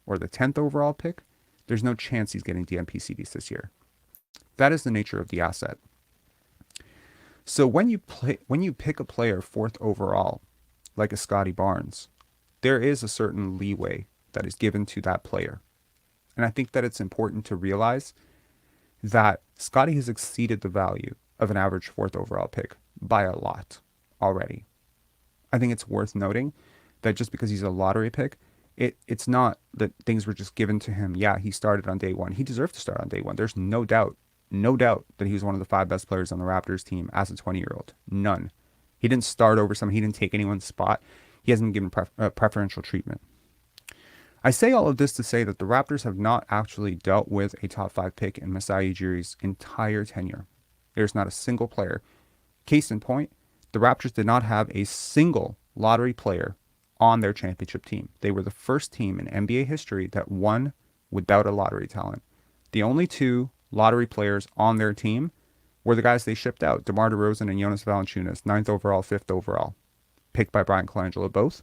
or the 10th overall pick, there's no chance he's getting DNP-CDs this year. That is the nature of the asset. So when you pick a player 4th overall, like a Scottie Barnes, there is a certain leeway that is given to that player. And I think that it's important to realize that Scottie has exceeded the value of an average 4th overall pick by a lot already. I think it's worth noting that just because he's a lottery pick, it's not that things were just given to him. Yeah, he started on day one. He deserved to start on day one. There's no doubt that he was one of the 5 best players on the Raptors team as a 20-year-old. None. He didn't start over someone. He didn't take anyone's spot. He hasn't been given preferential treatment. I say all of this to say that the Raptors have not actually dealt with a top 5 pick in Masai Ujiri's entire tenure. There's not a single player. Case in point, the Raptors did not have a single lottery player on their championship team. They were the first team in NBA history that won without a lottery talent. The only 2 lottery players on their team were the guys they shipped out, DeMar DeRozan and Jonas Valanciunas, 9th overall, 5th overall, picked by Brian Colangelo both.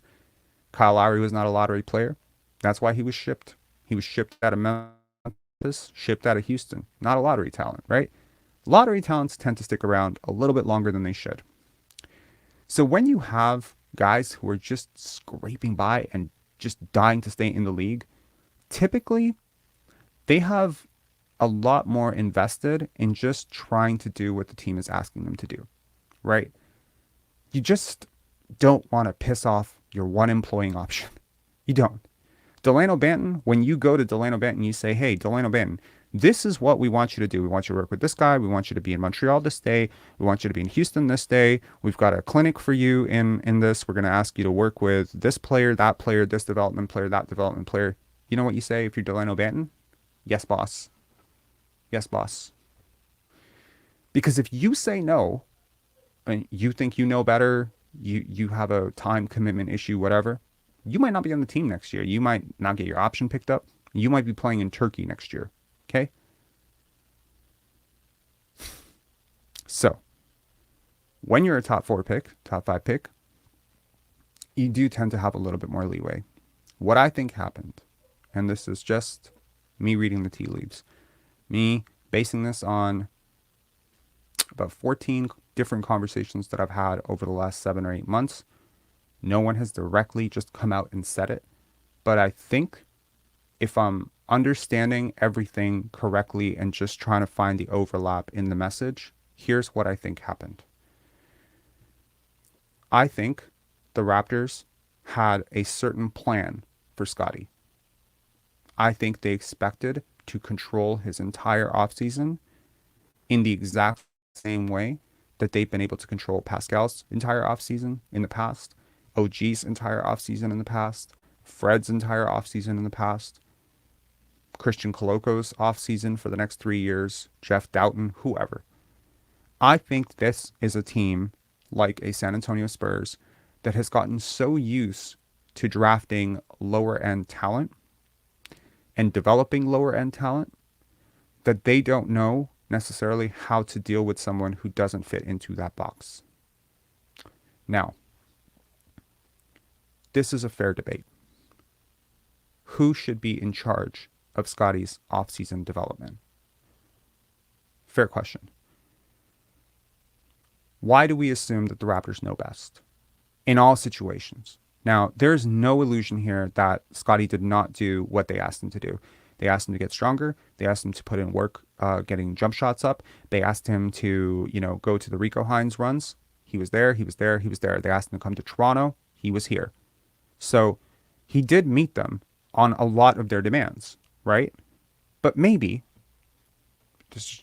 Kyle Lowry was not a lottery player. That's why he was shipped. He was shipped out of Memphis, shipped out of Houston. Not a lottery talent, right? Lottery talents tend to stick around a little bit longer than they should. So when you have guys who are just scraping by and just dying to stay in the league, typically they have a lot more invested in just trying to do what the team is asking them to do, right? You just don't want to piss off your one employing option. You don't. Delano Banton, when you go to Delano Banton, you say, hey, Delano Banton, this is what we want you to do. We want you to work with this guy. We want you to be in Montreal this day. We want you to be in Houston this day. We've got a clinic for you in this. We're going to ask you to work with this player, this development player, that development player. You know what you say if you're Delano Banton? Yes, boss. Yes, boss. Because if you say no, and you think you know better, you have a time commitment issue, whatever, You might not be on the team next year. You might not get your option picked up. You might be playing in Turkey next year. Okay? So, when you're a top 4 pick, top 5 pick, you do tend to have a little bit more leeway. What I think happened, and this is just me reading the tea leaves, me basing this on about 14 different conversations that I've had over the last 7 or 8 months. No one has directly just come out and said it. But I think if I'm understanding everything correctly and just trying to find the overlap in the message, here's what I think happened. I think the Raptors had a certain plan for Scottie. I think they expected to control his entire offseason in the exact same way that they've been able to control Pascal's entire offseason in the past, OG's entire offseason in the past, Fred's entire offseason in the past, Christian Coloco's offseason for the next 3 years, Jeff Doughton, whoever. I think this is a team like a San Antonio Spurs that has gotten so used to drafting lower end talent and developing lower end talent that they don't know necessarily how to deal with someone who doesn't fit into that box. Now, this is a fair debate. Who should be in charge of Scottie's offseason development? Fair question. Why do we assume that the Raptors know best in all situations? Now, there's no illusion here that Scottie did not do what they asked him to do. They asked him to get stronger. They asked him to put in work, getting jump shots up. They asked him to, go to the Rico Hines runs. He was there. He was there. He was there. They asked him to come to Toronto. He was here. So he did meet them on a lot of their demands, right? But maybe, this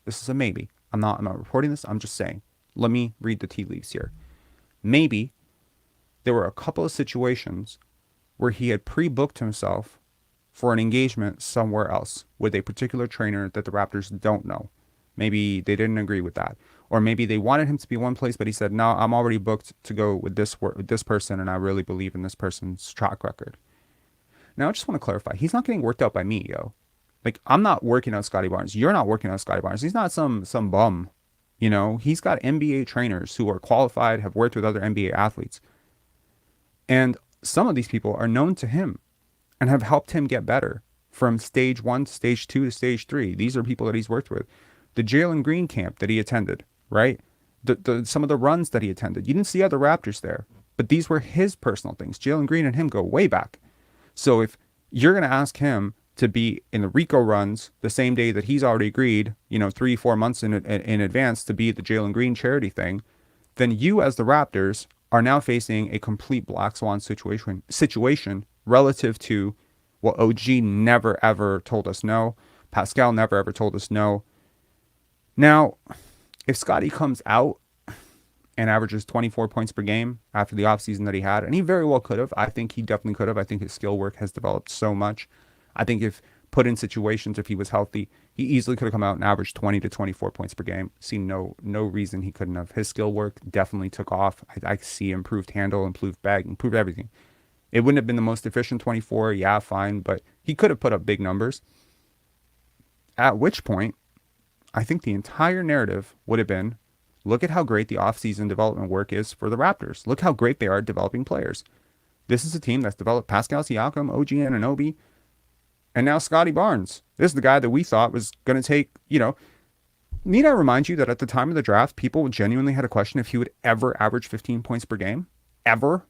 is a maybe. I'm not reporting this. I'm just saying. Let me read the tea leaves here. Maybe there were a couple of situations where he had pre-booked himself for an engagement somewhere else with a particular trainer that the Raptors don't know. Maybe they didn't agree with that. Or maybe they wanted him to be one place, but he said, no, I'm already booked to go with this person, and I really believe in this person's track record. Now, I just want to clarify. He's not getting worked out by me, yo. Like, I'm not working out Scottie Barnes. You're not working out Scottie Barnes. He's not some bum. He's got NBA trainers who are qualified, have worked with other NBA athletes. And some of these people are known to him and have helped him get better from stage 1 to stage 2 to stage 3. These are people that he's worked with. The Jalen Green camp that he attended, right? Some of the runs that he attended. You didn't see other Raptors there, but these were his personal things. Jalen Green and him go way back. So if you're going to ask him to be in the Rico runs the same day that he's already agreed, 3-4 months in advance to be at the Jalen Green charity thing, then you as the Raptors are now facing a complete black swan situation relative to, well, OG never ever told us no. Pascal never ever told us no. Now, if Scottie comes out and averages 24 points per game after the offseason that he had, and he very well could have. I think he definitely could have. I think his skill work has developed so much. I think if put in situations, if he was healthy, he easily could have come out and averaged 20 to 24 points per game. See no reason he couldn't have. His skill work definitely took off. I see improved handle, improved bag, improved everything. It wouldn't have been the most efficient 24, yeah, fine, but he could have put up big numbers. At which point, I think the entire narrative would have been, look at how great the offseason development work is for the Raptors. Look how great they are at developing players. This is a team that's developed Pascal Siakam, OG Anunoby, and now Scottie Barnes. This is the guy that we thought was going to take, need I remind you that at the time of the draft, people genuinely had a question if he would ever average 15 points per game? Ever?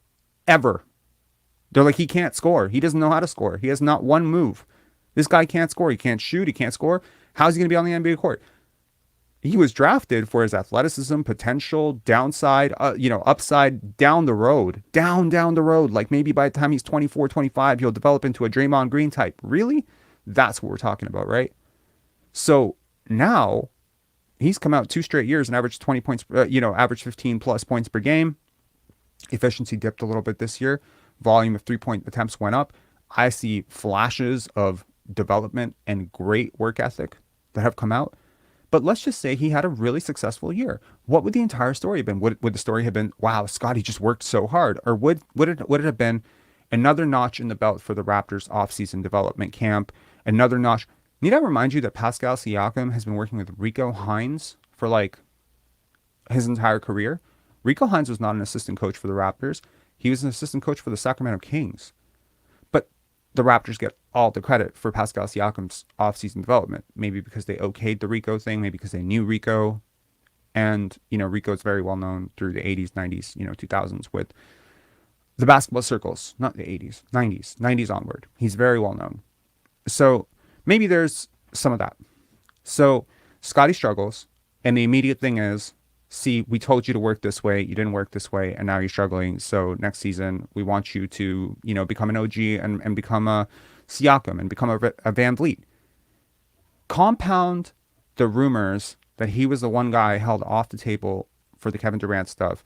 They're like, he can't score. He doesn't know how to score. He has not one move. This guy can't score. He can't shoot. He can't score. How's he going to be on the NBA court? He was drafted for his athleticism, potential, downside, upside down the road. Down the road. Like maybe by the time he's 24, 25, he'll develop into a Draymond Green type. Really? That's what we're talking about, right? So now he's come out 2 straight years and averaged 20 points, averaged 15 plus points per game. Efficiency dipped a little bit this year. Volume of 3-point attempts went up. I see flashes of development and great work ethic that have come out. But let's just say he had a really successful year. What would the entire story have been? Would the story have been, wow, Scottie just worked so hard? Or would it have been Another notch in the belt for the Raptors offseason development camp. Another notch. Need I remind you that Pascal Siakam has been working with Rico Hines for like his entire career? Rico Hines was not an assistant coach for the Raptors. He was an assistant coach for the Sacramento Kings. But the Raptors get all the credit for Pascal Siakam's offseason development. Maybe because they okayed the Rico thing, maybe because they knew Rico. And, you know, Rico is very well known through the 80s, 90s, 2000s with the basketball circles, not the 80s, 90s onward. He's very well known. So maybe there's some of that. So Scottie struggles, and the immediate thing is, see, we told you to work this way, you didn't work this way, and now you're struggling. So next season, we want you to, become an OG and become a Siakam and become a Van Vliet. Compound the rumors that he was the one guy held off the table for the Kevin Durant stuff,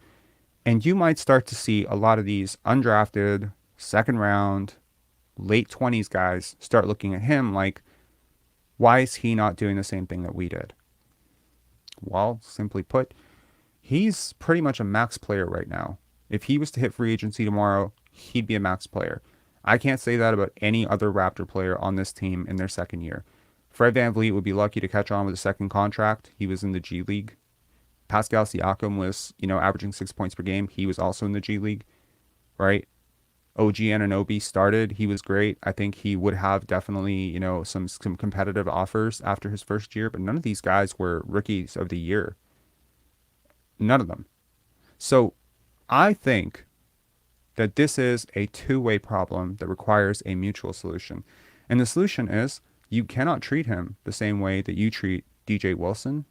and you might start to see a lot of these undrafted, second round, late 20s guys start looking at him like, why is he not doing the same thing that we did? Well, simply put, he's pretty much a max player right now. If he was to hit free agency tomorrow, he'd be a max player. I can't say that about any other Raptor player on this team in their second year. Fred VanVleet would be lucky to catch on with a second contract. He was in the G League. Pascal Siakam was, averaging 6 points per game. He was also in the G League, right? OG Anunoby started. He was great. I think he would have definitely, some competitive offers after his first year, but none of these guys were rookies of the year. None of them. So I think that this is a two-way problem that requires a mutual solution. And the solution is you cannot treat him the same way that you treat DJ Wilson,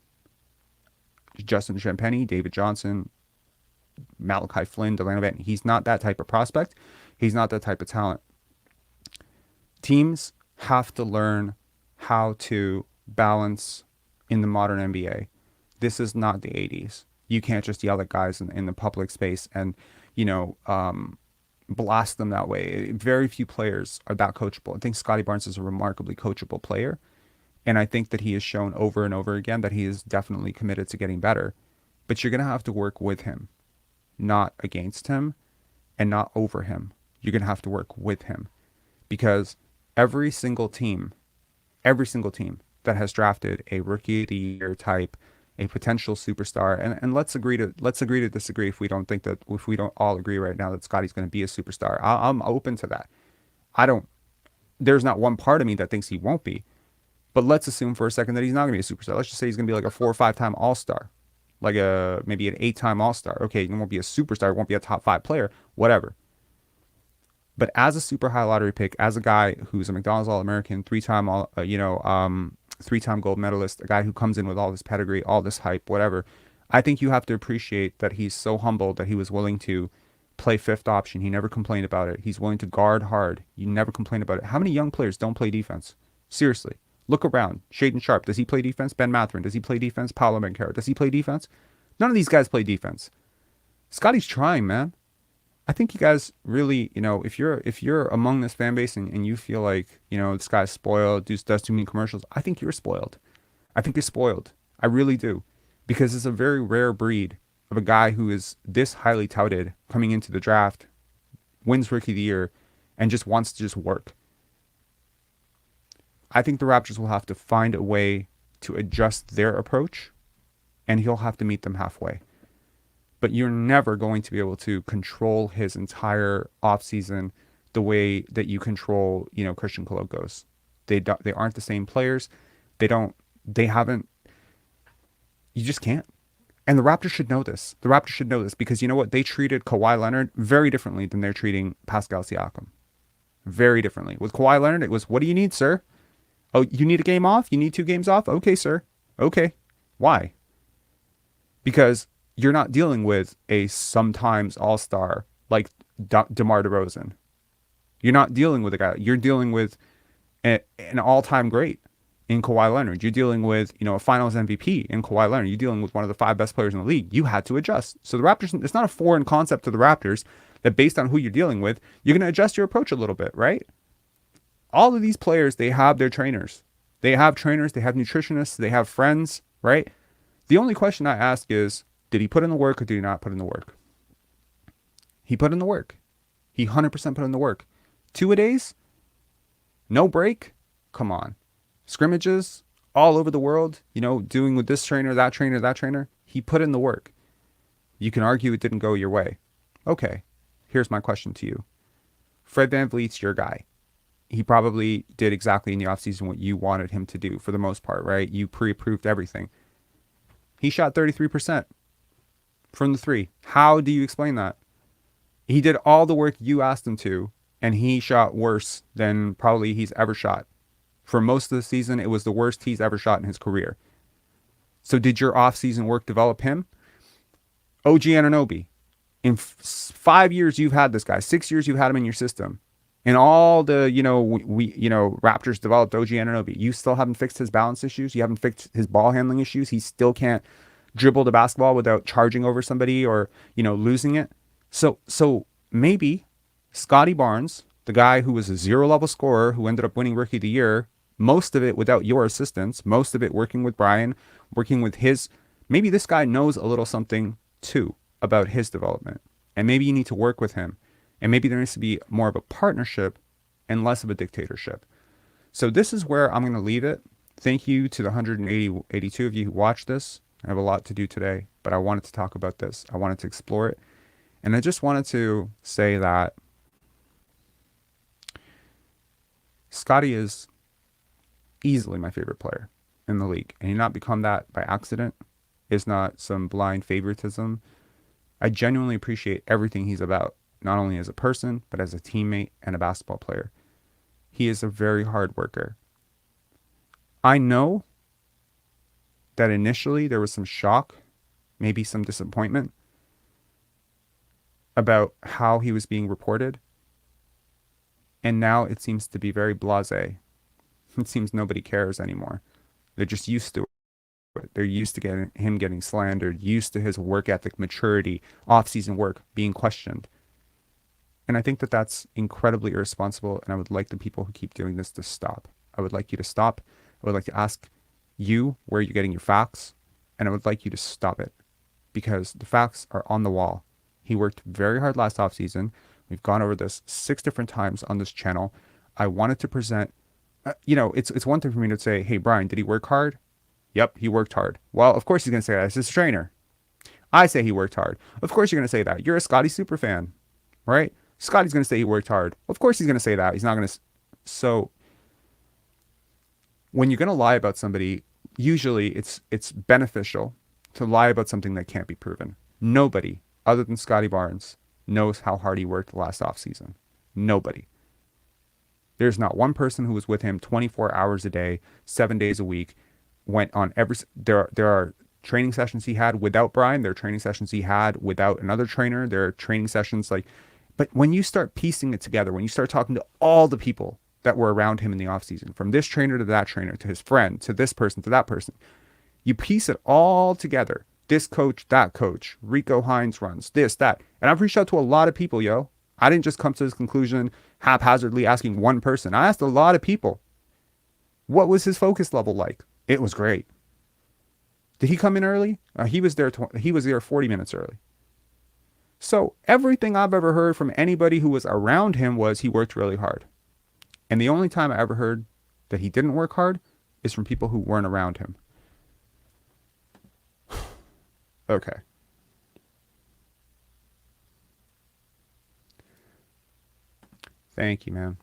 Justin Champagnie, David Johnson, Malachi Flynn, Delano Banton. He's not that type of prospect. He's not that type of talent. Teams have to learn how to balance in the modern NBA. This is not the 80s. You can't just yell at guys in the public space and, blast them that way. Very few players are that coachable. I think Scottie Barnes is a remarkably coachable player. And I think that he has shown over and over again that he is definitely committed to getting better. But you're going to have to work with him, not against him and not over him. You're going to have to work with him, because every single team that has drafted a rookie of the year type, a potential superstar, and let's agree to disagree if we don't all agree right now that Scottie's going to be a superstar. I'm open to that. There's not one part of me that thinks he won't be, but let's assume for a second that he's not going to be a superstar. Let's just say he's going to be like a 4 or 5 time All-Star, like maybe an 8-time All-Star. Okay, he won't be a superstar, he won't be a top 5 player, whatever. But as a super high lottery pick, as a guy who's a McDonald's All-American, 3-time gold medalist, a guy who comes in with all this pedigree, all this hype, whatever, I think you have to appreciate that he's so humble that he was willing to play fifth option. He never complained about it. He's willing to guard hard. You never complain about it. How many young players don't play defense? Seriously. Look around. Shaden Sharp, does he play defense? Ben Mathurin, does he play defense? Paolo Banchero, does he play defense? None of these guys play defense. Scottie's trying, man. I think you guys really, if you're among this fan base and you feel like, this guy's spoiled, does too many commercials, I think you're spoiled. I think you're spoiled. I really do. Because it's a very rare breed of a guy who is this highly touted coming into the draft, wins Rookie of the Year, and just wants to just work. I think the Raptors will have to find a way to adjust their approach, and he'll have to meet them halfway. But you're never going to be able to control his entire offseason the way that you control, Christian Kolokos. They aren't the same players. You just can't. And the Raptors should know this. The Raptors should know this because you know what? They treated Kawhi Leonard very differently than they're treating Pascal Siakam. Very differently. With Kawhi Leonard, it was, what do you need, sir? Oh, you need a game off? You need 2 games off? Okay, sir. Okay. Why? Because you're not dealing with a sometimes all-star like DeMar DeRozan. You're not dealing with a guy. You're dealing with an all-time great in Kawhi Leonard. You're dealing with, a finals MVP in Kawhi Leonard. You're dealing with one of the 5 best players in the league. You had to adjust. So the Raptors, it's not a foreign concept to the Raptors that based on who you're dealing with, you're going to adjust your approach a little bit, right? All of these players, they have their trainers. They have trainers, they have nutritionists, they have friends, right? The only question I ask is, did he put in the work or did he not put in the work? He put in the work. He 100% put in the work. 2-a-days? No break? Come on. Scrimmages all over the world, you know, doing with this trainer, that trainer, that trainer. He put in the work. You can argue it didn't go your way. Okay, here's my question to you. Fred VanVleet's your guy. He probably did exactly in the offseason what you wanted him to do for the most part, right? You pre-approved everything. He shot 33% from the three. How do you explain that? He did all the work you asked him to, and he shot worse than probably he's ever shot. For most of the season, it was the worst he's ever shot in his career. So did your offseason work develop him? OG Anunoby. In 5 years you've had this guy, 6 years you've had him in your system. And all the, Raptors developed OG Anunoby. You still haven't fixed his balance issues. You haven't fixed his ball handling issues. He still can't dribble the basketball without charging over somebody or, losing it. So maybe Scottie Barnes, the guy who was a 0-level scorer who ended up winning Rookie of the Year, most of it without your assistance, most of it working with Brian, working with maybe this guy knows a little something too about his development. And maybe you need to work with him. And maybe there needs to be more of a partnership and less of a dictatorship. So this is where I'm going to leave it. Thank you to the 182 of you who watched this. I have a lot to do today, but I wanted to talk about this. I wanted to explore it. And I just wanted to say that Scottie is easily my favorite player in the league. And he not become that by accident. It's not some blind favoritism. I genuinely appreciate everything he's about, not only as a person, but as a teammate and a basketball player. He is a very hard worker. I know that initially there was some shock, maybe some disappointment about how he was being reported. And now it seems to be very blasé. It seems nobody cares anymore. They're just used to it. They're used to him getting slandered, used to his work ethic, maturity, off-season work being questioned. And I think that that's incredibly irresponsible, and I would like the people who keep doing this to stop. I would like you to stop. I would like to ask you where you're getting your facts, and I would like you to stop it because the facts are on the wall. He worked very hard last offseason. We've gone over this 6 different times on this channel. I wanted to present, it's one thing for me to say, hey, Brian, did he work hard? Yep, he worked hard. Well, of course he's going to say that. It's his trainer. I say he worked hard. Of course you're going to say that. You're a Scottie super fan, right? Scottie's going to say he worked hard. Of course he's going to say that. He's not going to. So when you're going to lie about somebody, usually it's beneficial to lie about something that can't be proven. Nobody other than Scottie Barnes knows how hard he worked last offseason. Nobody. There's not one person who was with him 24 hours a day, 7 days a week, went on there are training sessions he had without Brian. There are training sessions he had without another trainer. There are training sessions but when you start piecing it together, when you start talking to all the people that were around him in the offseason, from this trainer to that trainer, to his friend, to this person, to that person, you piece it all together. This coach, that coach, Rico Hines runs this, that. And I've reached out to a lot of people, yo. I didn't just come to this conclusion haphazardly asking one person. I asked a lot of people. What was his focus level like? It was great. Did he come in early? He was there 40 minutes early. So everything I've ever heard from anybody who was around him was he worked really hard. And the only time I ever heard that he didn't work hard is from people who weren't around him. Okay. Thank you, man.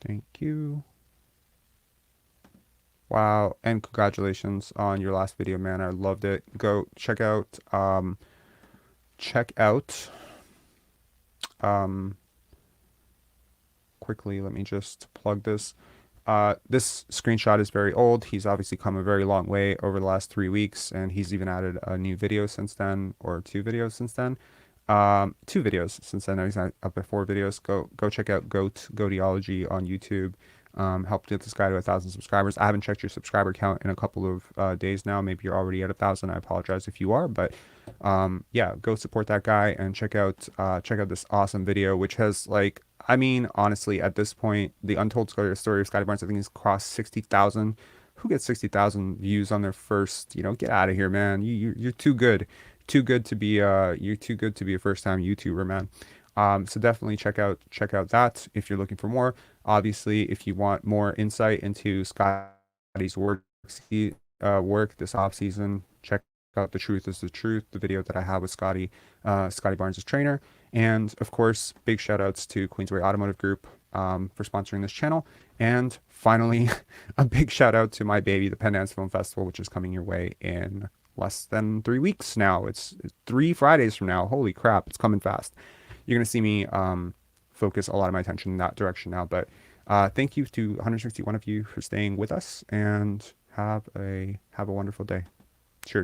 Thank you. Wow, and congratulations on your last video, man. I loved it. Go check out quickly, let me just plug this. This screenshot is very old. He's obviously come a very long way over the last 3 weeks, and he's even added a new video since then, or 2 videos since then. 2 videos since then. Now he's up at 4 videos. Go check out Goateology on YouTube. Helped get this guy to 1,000 subscribers. I haven't checked your subscriber count in a couple of days now. Maybe you're already at 1,000. I apologize if you are, but yeah, go support that guy and check out this awesome video, which has I mean, honestly, at this point, the untold story of Scottie Barnes, I think, has crossed 60,000. Who gets 60,000 views on their first? Get out of here, man. You're too good, you're too good to be a first time YouTuber, man. So definitely check out that if you're looking for more. Obviously, if you want more insight into Scotty's work this off season, check out The Truth is the Truth, the video that I have with Scottie Barnes' trainer. And of course, big shout outs to Queensway Automotive Group for sponsoring this channel. And finally, a big shout out to my baby, the Pendants Film Festival, which is coming your way in less than 3 weeks now. It's 3 Fridays from now. Holy crap, it's coming fast. You're going to see me focus a lot of my attention in that direction now. But thank you to 161 of you for staying with us, and have a wonderful day.